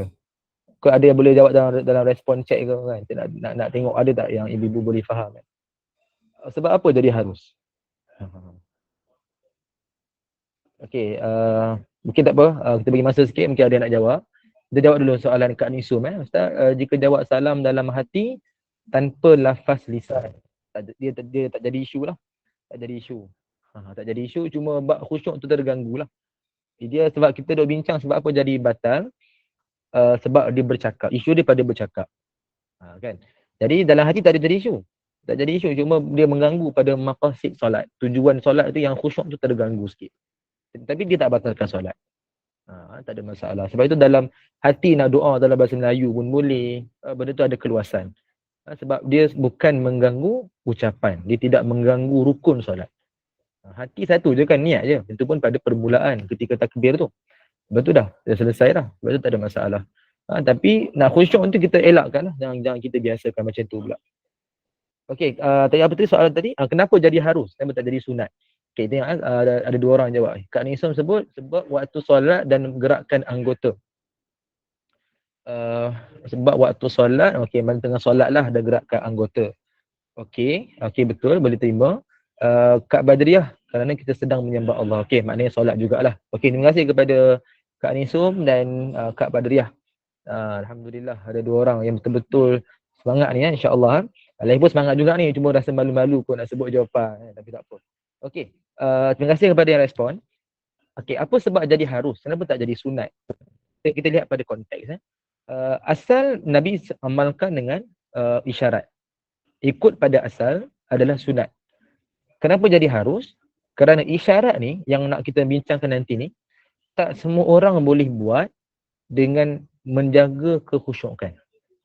Kau ada yang boleh jawab dalam respon chat ke kan? Kita nak tengok ada tak yang ibu-ibu boleh faham kan? Sebab apa jadi harus? Okey, mungkin tak apa. Kita bagi masa sikit, mungkin ada yang nak jawab. Kita jawab dulu soalan Kak Nisum. Ustaz, jika jawab salam dalam hati tanpa lafaz lisan, dia tak jadi isu lah. Tak jadi isu. Tak jadi isu, cuma bab khusyuk tu terganggu lah. Dia sebab kita duk bincang sebab apa jadi batal, sebab dia bercakap. Isu dia pada bercakap. Kan? Jadi dalam hati tak ada jadi isu. Tak jadi isu, cuma dia mengganggu pada maqasid solat. Tujuan solat tu yang khusyuk tu terganggu sikit. Tapi dia tak batalkan solat. Tak ada masalah. Sebab itu dalam hati nak doa dalam bahasa Melayu pun boleh. Benda tu ada keluasan. Sebab dia bukan mengganggu ucapan. Dia tidak mengganggu rukun solat. Hati satu je kan, niat je. Itu pun pada permulaan ketika takbir tu. Lepas tu dah selesai dah. Lepas tu tak ada masalah. Tapi nak khusyuk tu kita elakkan lah. Jangan kita biasakan macam tu pula. Okey, tadi apa tadi soalan tadi? Kenapa jadi harus? Kenapa tak jadi sunat? Okey, tengok ada 2 orang jawab. Kak Nisam sebut sebab waktu solat dan gerakkan anggota. Sebab waktu solat, okey, mana tengah solat lah ada gerakkan anggota. Okey, betul, boleh terima. Kak Badriah, kerana kita sedang menyembah Allah. Okey, maknanya solat jugalah. Okey, terima kasih kepada Kak Nisum dan Kak Badriah. Alhamdulillah ada 2 orang yang betul-betul semangat ni insya-Allah. Lain pun semangat juga ni, cuma rasa malu-malu kot nak sebut jawapan, tapi tak apa. Okey, terima kasih kepada yang respon. Okey, apa sebab jadi harus? Kenapa tak jadi sunat? Kita lihat pada konteks. Asal Nabi amalkan dengan isyarat. Ikut pada asal adalah sunat. Kenapa jadi harus? Kerana isyarat ni yang nak kita bincangkan nanti ni, tak semua orang boleh buat dengan menjaga kekhusyukan.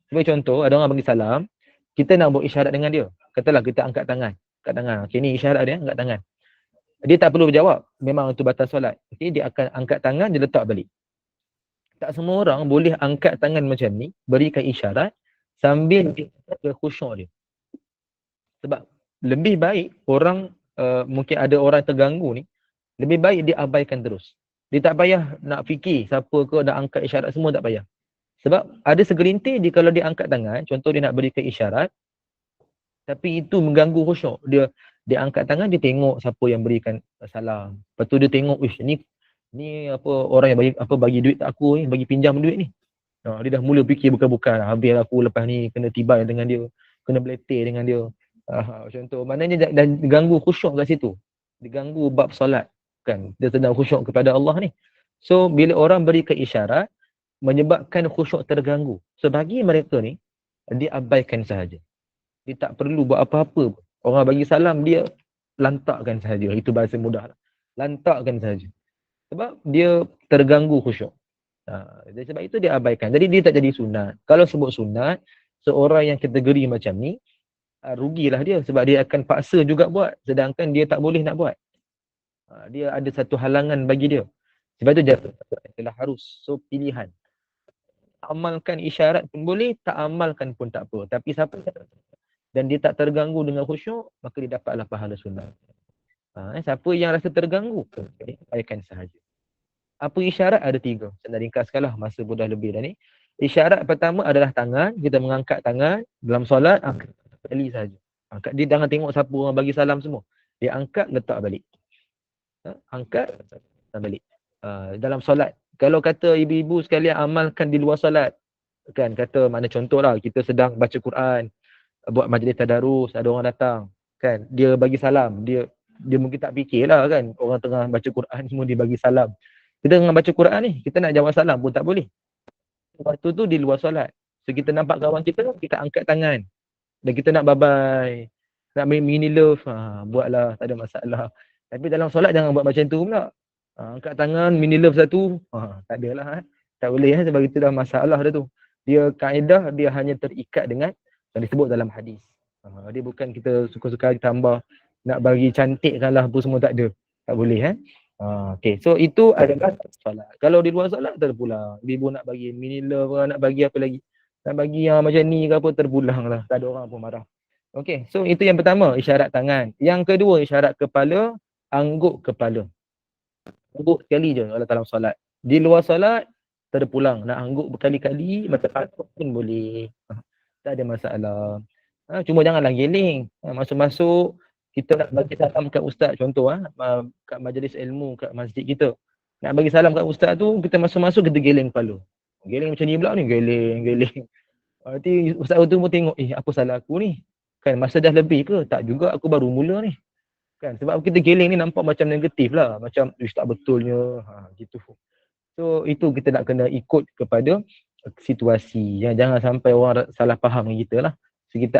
Sebagai contoh, ada orang bagi salam, kita nak buat isyarat dengan dia. Katalah kita angkat tangan. Okey, ni isyarat dia, angkat tangan. Dia tak perlu berjawab. Memang itu batas solat. Okey, dia akan angkat tangan, dia letak balik. Tak semua orang boleh angkat tangan macam ni, berikan isyarat sambil ke khusyuk dia. Sebab lebih baik orang, mungkin ada orang terganggu ni, lebih baik dia abaikan terus. Dia tak payah nak fikir siapa ke nak angkat isyarat, semua tak payah. Sebab ada segelintir dia kalau dia angkat tangan, contoh dia nak berikan isyarat, tapi itu mengganggu khusyuk. Dia angkat tangan, dia tengok siapa yang berikan salam. Lepas tu dia tengok, wish, ni apa orang yang bagi duit tak aku ni, bagi pinjam duit ni. Dia dah mula fikir bukan-bukan, habis aku lepas ni kena tibai dengan dia, kena beletir dengan dia. Macam tu. Maknanya dah ganggu khusyuk kat situ. Diganggu bab solat. Kan? Dia sedang khusyuk kepada Allah ni. So, bila orang berikan isyarat, menyebabkan khusyuk terganggu. So, bagi mereka ni, dia abaikan sahaja. Dia tak perlu buat apa-apa. Orang bagi salam, dia lantakkan sahaja. Itu bahasa mudah. Lantakkan sahaja. Sebab dia terganggu khusyuk. Sebab itu dia abaikan. Jadi dia tak jadi sunat. Kalau sebut sunat, seorang yang kategori macam ni, rugilah dia sebab dia akan paksa juga buat sedangkan dia tak boleh nak buat. Dia ada satu halangan bagi dia. Sebab tu dia adalah harus. So pilihan. Amalkan isyarat pun boleh, tak amalkan pun tak apa. Tapi siapa dan dia tak terganggu dengan khusyuk, maka dia dapatlah pahala sunat. Siapa yang rasa terganggu, abaikan sahaja. Apa isyarat? Ada 3. Saya nak ringkaskanlah, masa pun dah lebih dah ni. Isyarat pertama adalah tangan. Kita mengangkat tangan dalam solat, angkat kali sahaja. Angkat, dia jangan tengok siapa orang bagi salam semua. Dia angkat, letak balik. Angkat, letak balik. Dalam solat. Kalau kata ibu-ibu sekalian amalkan di luar solat, kan kata mana contohlah kita sedang baca Quran, buat majlis tadarus, ada orang datang, kan dia bagi salam, dia mungkin tak fikirlah kan orang tengah baca Quran semua dia bagi salam. Kita tengah baca Quran ni, kita nak jawab salam pun tak boleh. Waktu tu di luar solat. So kita nampak kawan kita angkat tangan. Dan kita nak bye-bye, nak mini love, buatlah, tak ada masalah. Tapi dalam solat jangan buat macam tu pula. Angkat tangan, mini love satu, tak adalah. Tak boleh sebab itu dah masalah dah tu. Dia kaedah, dia hanya terikat dengan yang disebut dalam hadis. Dia bukan kita suka-suka tambah, nak bagi cantikkanlah apa semua, tak ada. Tak boleh. Okay, so itu adalah solat. Kalau di luar solat terpulang. Ibu nak bagi mini love, nak bagi apa lagi? Nak bagi yang macam ni ke apa, terpulang lah. Tak ada orang pun marah. Okay, so itu yang pertama, isyarat tangan. Yang kedua, isyarat kepala, angguk kepala. Angguk sekali je kalau dalam solat. Di luar solat, terpulang. Nak angguk berkali-kali, mata patut pun boleh. Tak ada masalah. Cuma janganlah geling. Masuk-masuk, kita nak bagi salam kat ustaz, contoh kat majlis ilmu, kat masjid kita. Nak bagi salam kat ustaz tu, kita masuk-masuk, kita geling kepala. Geling macam ni pula ni, geling. Nanti ustaz tu pun tengok, apa salah aku ni? Kan masa dah lebih ke? Tak juga, aku baru mula ni. Kan sebab kita geling ni nampak macam negatif lah. Macam, tak betulnya. Gitu. So itu kita nak kena ikut kepada situasi. Jangan sampai orang salah faham dengan kita lah. So kita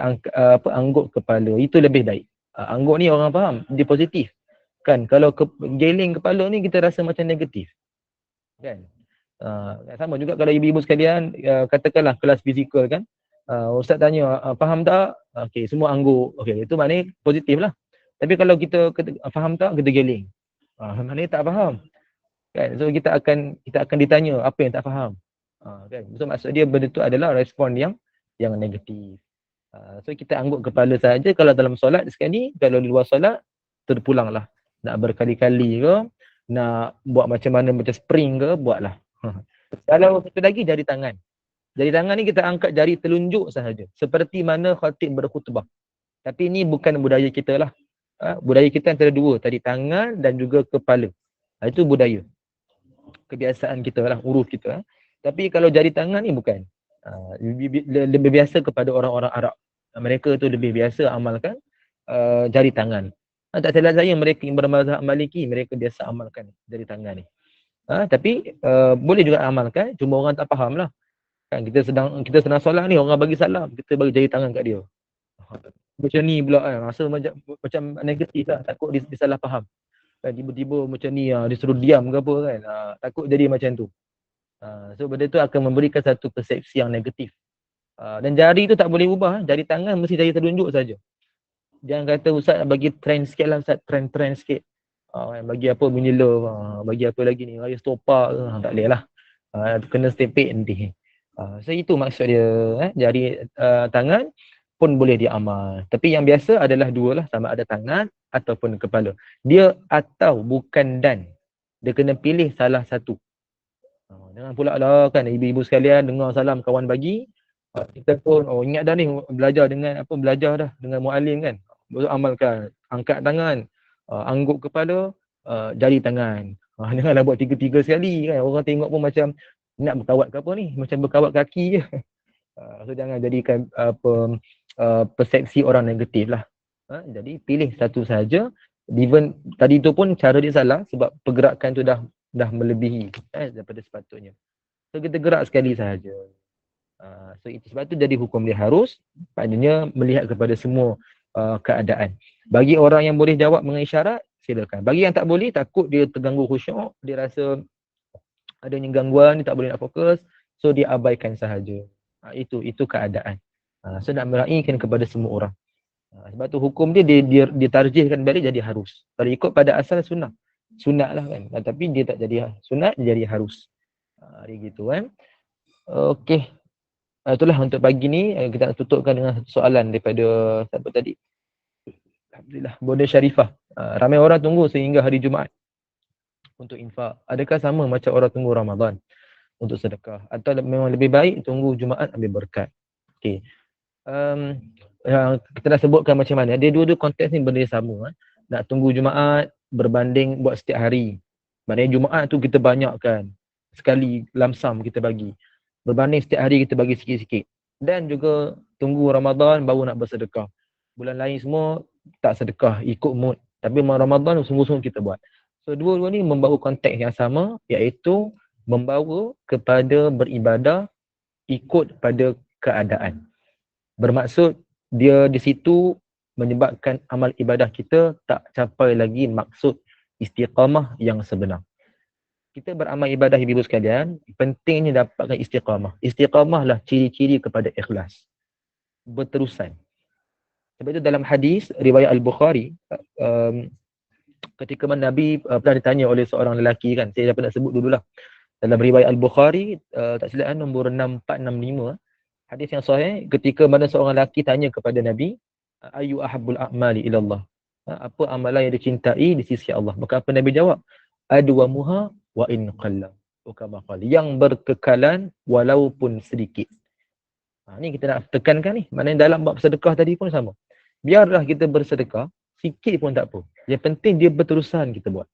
angguk kepala, itu lebih baik. Angguk ni orang faham, dia positif. Kan kalau geling kepala ni kita rasa macam negatif. Kan? Sama juga kalau ibu-ibu sekalian, katakanlah kelas fizikal kan. Ustaz tanya, faham tak? Okey, semua angguk. Okey, itu maknanya positif lah. Tapi kalau kita faham tak, kita geling. Maknanya tak faham. Kan? So kita akan ditanya apa yang tak faham. Kan? So maksud dia benda tu adalah respon yang negatif. So kita angguk kepala saja kalau dalam solat sekarang ni. Kalau di luar solat, terpulanglah. Nak berkali-kali ke, nak buat macam mana, macam spring ke, buatlah. Kalau satu lagi, jari tangan. Jari tangan ni kita angkat jari telunjuk sahaja. Seperti mana khatib berkhutbah. Tapi ni bukan budaya kita lah. Budaya kita antara dua tadi, tangan dan juga kepala. Itu budaya. Kebiasaan kita lah, uruf kita. Tapi kalau jari tangan ni bukan. Lebih biasa kepada orang-orang Arab. Mereka tu lebih biasa amalkan jari tangan. Tak salah saya, mereka yang bermazhab Maliki, mereka biasa amalkan jari tangan ni. Tapi boleh juga amalkan, cuma orang tak faham lah. Kan kita sedang solat ni, orang bagi salam, kita bagi jari tangan kat dia. Macam ni pula kan, rasa macam negatif lah, takut dia salah faham. Kan tiba-tiba macam ni, dia suruh diam ke apa kan, takut jadi macam tu. So benda tu akan memberikan satu persepsi yang negatif. Dan jari tu tak boleh ubah, jari tangan mesti jari telunjuk saja. Jangan kata ustaz bagi trend sikit lah, ustaz trend sikit. Bagi apa mini love, bagi apa lagi ni, raya stopa ke, tak boleh lah. Kena stepek nanti. So itu maksud dia, jari tangan pun boleh diamal. Tapi yang biasa adalah dua lah, sama ada tangan ataupun kepala. Dia atau bukan dan. Dia kena pilih salah satu. Jangan pula lah kan ibu-ibu sekalian dengar salam kawan bagi, kita pun ingat dah ni belajar dah dengan muallim kan. Amalkan, angkat tangan, angguk kepala, jari tangan. Janganlah buat tiga-tiga sekali kan. Orang tengok pun macam nak berkawat ke apa ni, macam berkawat kaki je. So jangan jadikan persepsi orang negatif lah. Jadi pilih satu saja. Even tadi tu pun cara dia salah sebab pergerakan tu dah melebihi daripada sepatutnya. So kita gerak sekali sahaja. So itu sebab tu jadi hukum dia harus, maknanya melihat kepada semua keadaan. Bagi orang yang boleh jawab mengenai isyarat, silakan. Bagi yang tak boleh, takut dia terganggu khusyuk, dia rasa adanya gangguan, dia tak boleh nak fokus, so dia abaikan sahaja. Itu keadaan. So nak meraihkan kepada semua orang. Sebab tu hukum dia ditarjihkan balik jadi harus. Kalau ikut pada asal sunnah. Sunat lah kan. Tapi dia tak jadi sunat, dia jadi harus. Dia gitu kan. Okey. Itulah untuk pagi ni. Kita nak tutupkan dengan satu soalan daripada siapa tadi. Alhamdulillah. Bonda Syarifah. Ramai orang tunggu sehingga hari Jumaat untuk infak. Adakah sama macam orang tunggu Ramadan untuk sedekah? Atau memang lebih baik tunggu Jumaat ambil berkat? Okey. Kita dah sebutkan macam mana. Dia dua-dua konteks ni benda sama. Nak tunggu Jumaat berbanding buat setiap hari. Maknanya Jumaat tu kita banyakkan. Sekali lamsam kita bagi. Berbanding setiap hari kita bagi sikit-sikit. Dan juga tunggu Ramadan baru nak bersedekah. Bulan lain semua tak sedekah, ikut mood. Tapi Ramadan sungguh-sungguh kita buat. So dua-dua ni membawa konteks yang sama, iaitu membawa kepada beribadah ikut pada keadaan. Bermaksud dia di situ menyebabkan amal ibadah kita tak capai lagi maksud istiqamah yang sebenar. Kita beramal ibadah ibu sekalian, pentingnya dapatkan istiqamah. Istiqamah lah ciri-ciri kepada ikhlas. Berterusan. Sebab itu dalam hadis riwayat Al-Bukhari, ketika Nabi pernah ditanya oleh seorang lelaki kan, saya dapat nak sebut dululah. Dalam riwayat Al-Bukhari, tak silap nombor 6465, hadis yang sahih, ketika mana seorang lelaki tanya kepada Nabi, ayu ahabbul a'mali ilallah, apa amalan yang dicintai di sisi Allah? Maka apa Nabi jawab? Adwamuha wa in qalla. Yang berkekalan walaupun sedikit. Ni kita nak tekankan ni. Maknanya dalam bab sedekah tadi pun sama. Biarlah kita bersedekah, sikit pun tak apa. Yang penting dia berterusan kita buat.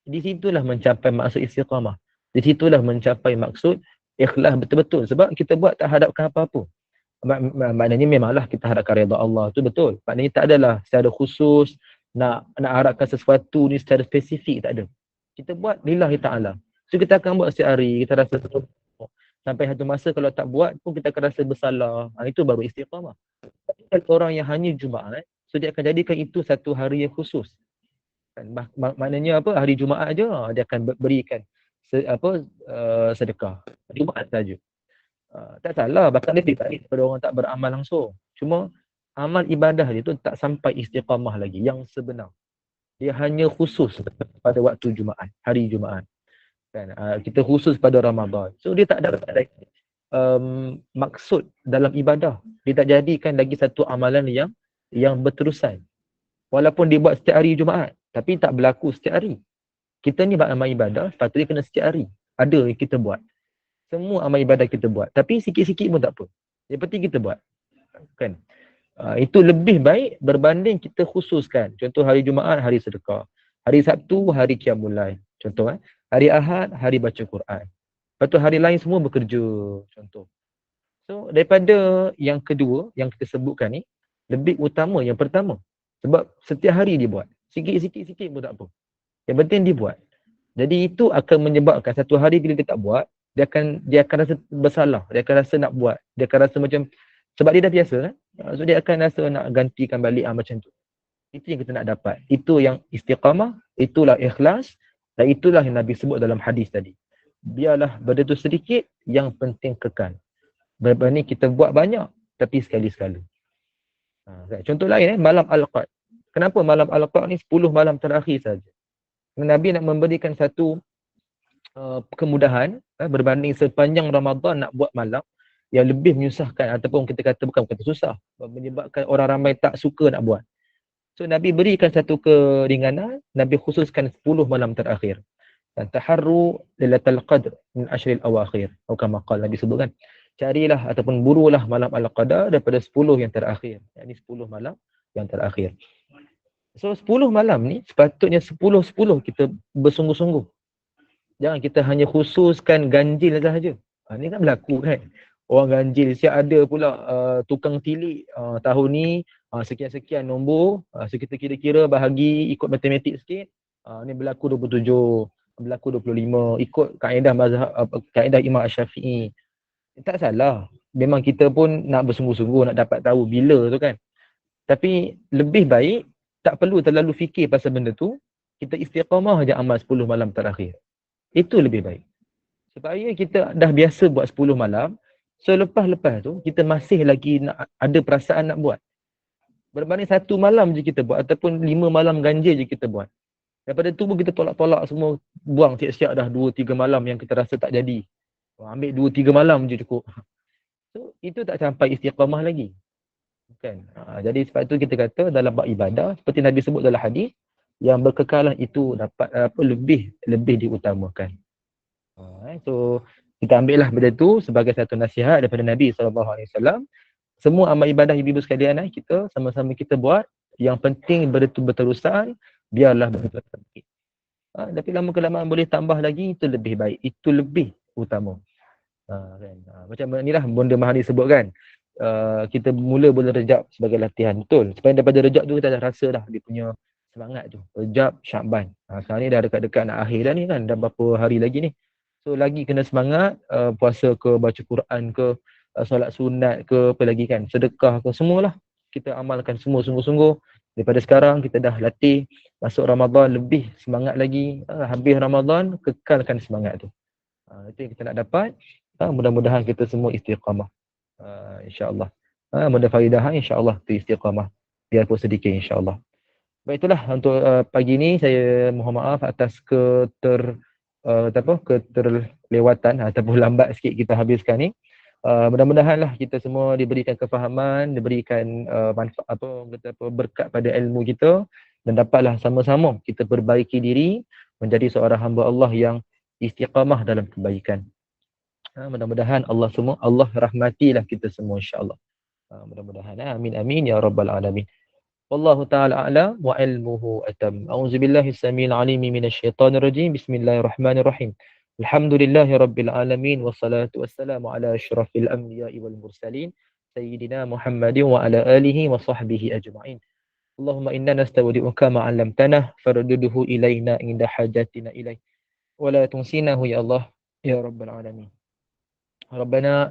Di situlah mencapai maksud istiqamah. Di situlah mencapai maksud ikhlas betul-betul. Sebab kita buat tak hadapkan apa-apa. Maknanya memanglah kita harapkan redha Allah. Tu betul. Maknanya tak adalah secara khusus nak harapkan sesuatu ni secara spesifik, tak ada. Kita buat lillahi ta'ala. So kita akan buat setiap hari, kita rasa sampai satu masa kalau tak buat pun kita akan rasa bersalah. Itu baru istiqamah. Kalau orang yang hanya Jumaat, so dia akan jadikan itu satu hari yang khusus. Maknanya apa? Hari Jumaat aja dia akan berikan sedekah. Jumaat saja. Tak salah, bahkan dia dibagi kepada orang tak beramal langsung. Cuma amal ibadah dia tu tak sampai istiqamah lagi yang sebenar. Dia hanya khusus pada waktu Jumaat, hari Jumaat. Kan? Kita khusus pada Ramadan. So dia tak ada maksud dalam ibadah. Dia tak jadikan lagi satu amalan yang berterusan. Walaupun dia buat setiap hari Jumaat, tapi tak berlaku setiap hari. Kita ni buat amal ibadah, sepatutnya kena setiap hari. Ada yang kita buat. Semua amal ibadah kita buat. Tapi sikit-sikit pun tak apa. Yang penting kita buat. Kan? Itu lebih baik berbanding kita khususkan. Contoh hari Jumaat, hari sedekah. Hari Sabtu, hari Qiyamul Lail. Contoh. Hari Ahad, hari baca Quran. Lepas tu hari lain semua bekerja. Contoh. So daripada yang kedua, yang kita sebutkan ni, lebih utama yang pertama. Sebab setiap hari dia buat. Sikit-sikit pun tak apa. Yang penting dia buat. Jadi itu akan menyebabkan satu hari bila dia tak buat, dia akan rasa bersalah. Dia akan rasa nak buat. Dia akan rasa macam, sebab dia dah biasa kan. So dia akan rasa nak gantikan balik macam tu. Itu yang kita nak dapat. Itu yang istiqamah, itulah ikhlas, dan itulah yang Nabi sebut dalam hadis tadi. Biarlah benda tu sedikit, yang penting kekal. Berbanding kita buat banyak, tapi sekali-sekala. Contoh lain, malam Al-Qad. Kenapa malam Al-Qad ni 10 malam terakhir saja? Nabi nak memberikan satu kemudahan berbanding sepanjang Ramadan nak buat malam yang lebih menyusahkan, ataupun kita kata bukan kata susah, menyebabkan orang ramai tak suka nak buat. So Nabi berikan satu keringanan, Nabi khususkan 10 malam terakhir. Dan taharru lailatul qadr min ashril awakhir. Atau kama qala Nabi sebut kan. Carilah ataupun burulah malam al-qadar daripada 10 yang terakhir. Ini 10 malam yang terakhir. So 10 malam ni sepatutnya 10-10 kita bersungguh-sungguh. Jangan kita hanya khususkan ganjil sahaja. Ni kan berlaku kan. Orang ganjil, siap ada pula tukang tilik tahun ni sekian-sekian nombor. So kita kira-kira bahagi ikut matematik sikit. Ni berlaku 27, berlaku 25 ikut kaedah mazhab, kaedah Imam Asy-Syafi'i. Tak salah. Memang kita pun nak bersungguh-sungguh nak dapat tahu bila tu kan. Tapi lebih baik tak perlu terlalu fikir pasal benda tu. Kita istiqamah je amal 10 malam terakhir. Itu lebih baik. Supaya kita dah biasa buat 10 malam. Selepas-lepas tu kita masih lagi nak ada perasaan nak buat. Berbanding 1 malam je kita buat ataupun 5 malam ganjil je kita buat. Daripada tu pun kita tolak-tolak semua, buang siap-siap dah 2-3 malam yang kita rasa tak jadi. Ambil 2-3 malam je cukup. So itu tak sampai istiqamah lagi. Kan? Jadi sebab tu kita kata dalam bab ibadah seperti Nabi sebut dalam hadis, yang berkekalan itu dapat lebih diutamakan. So kita ambil lah benda tu sebagai satu nasihat daripada Nabi SAW. Semua amal ibadah ibu-ibu sekalian, kita sama-sama kita buat. Yang penting benda tu berterusan, biarlah berterusan. Tapi lama-kelamaan boleh tambah lagi, itu lebih baik. Itu lebih utama. Kan? Macam inilah Bonda Mahari sebut kan. Kita mula bulan Rejab sebagai latihan. Betul. Supaya daripada Rejab tu kita dah rasa dah dia punya semangat tu. Rejab, Syakban. Sekarang ni dah dekat-dekat nak akhir dah ni kan. Dah berapa hari lagi ni. So lagi kena semangat, puasa ke, baca Quran ke, solat sunat ke, apa lagi kan, sedekah ke, semualah kita amalkan semua sungguh-sungguh. Daripada sekarang kita dah latih, masuk Ramadan lebih semangat lagi, habis Ramadan kekalkan semangat tu. Itu yang kita nak dapat. Mudah-mudahan kita semua istiqamah, insya-Allah. Mudah faidah, insya-Allah tu istiqamah, biarpun sedikit insya-Allah. Baik, itulah untuk pagi ni. Saya mohon maaf atas keterlewatan ataupun lambat sikit kita habiskan ni. Mudah-mudahanlah kita semua diberikan kefahaman, diberikan manfaat berkat pada ilmu kita, dan dapatlah sama-sama kita perbaiki diri menjadi seorang hamba Allah yang istiqamah dalam kebaikan. Mudah-mudahan Allah rahmatilah kita semua insya-Allah. Mudah-mudahan, amin amin ya rabbal alamin. Wallahu ta'ala a'lam wa ilmuhu atam. A'udzubillahi samil alimi minasyaitonir rajim. Bismillahirrahmanirrahim. Alhamdulillahi rabbil alamin wassalatu wassalamu ala asyrafil anbiya'i wal mursalin sayyidina Muhammadin wa ala alihi wa sahbihi ajma'in. Allahumma inna nastawdi'uka ma 'allamtana farudduhu ilaina inda hajatina ilaih wa la tunsinahu ya Allah ya rabbal alamin. Rabbana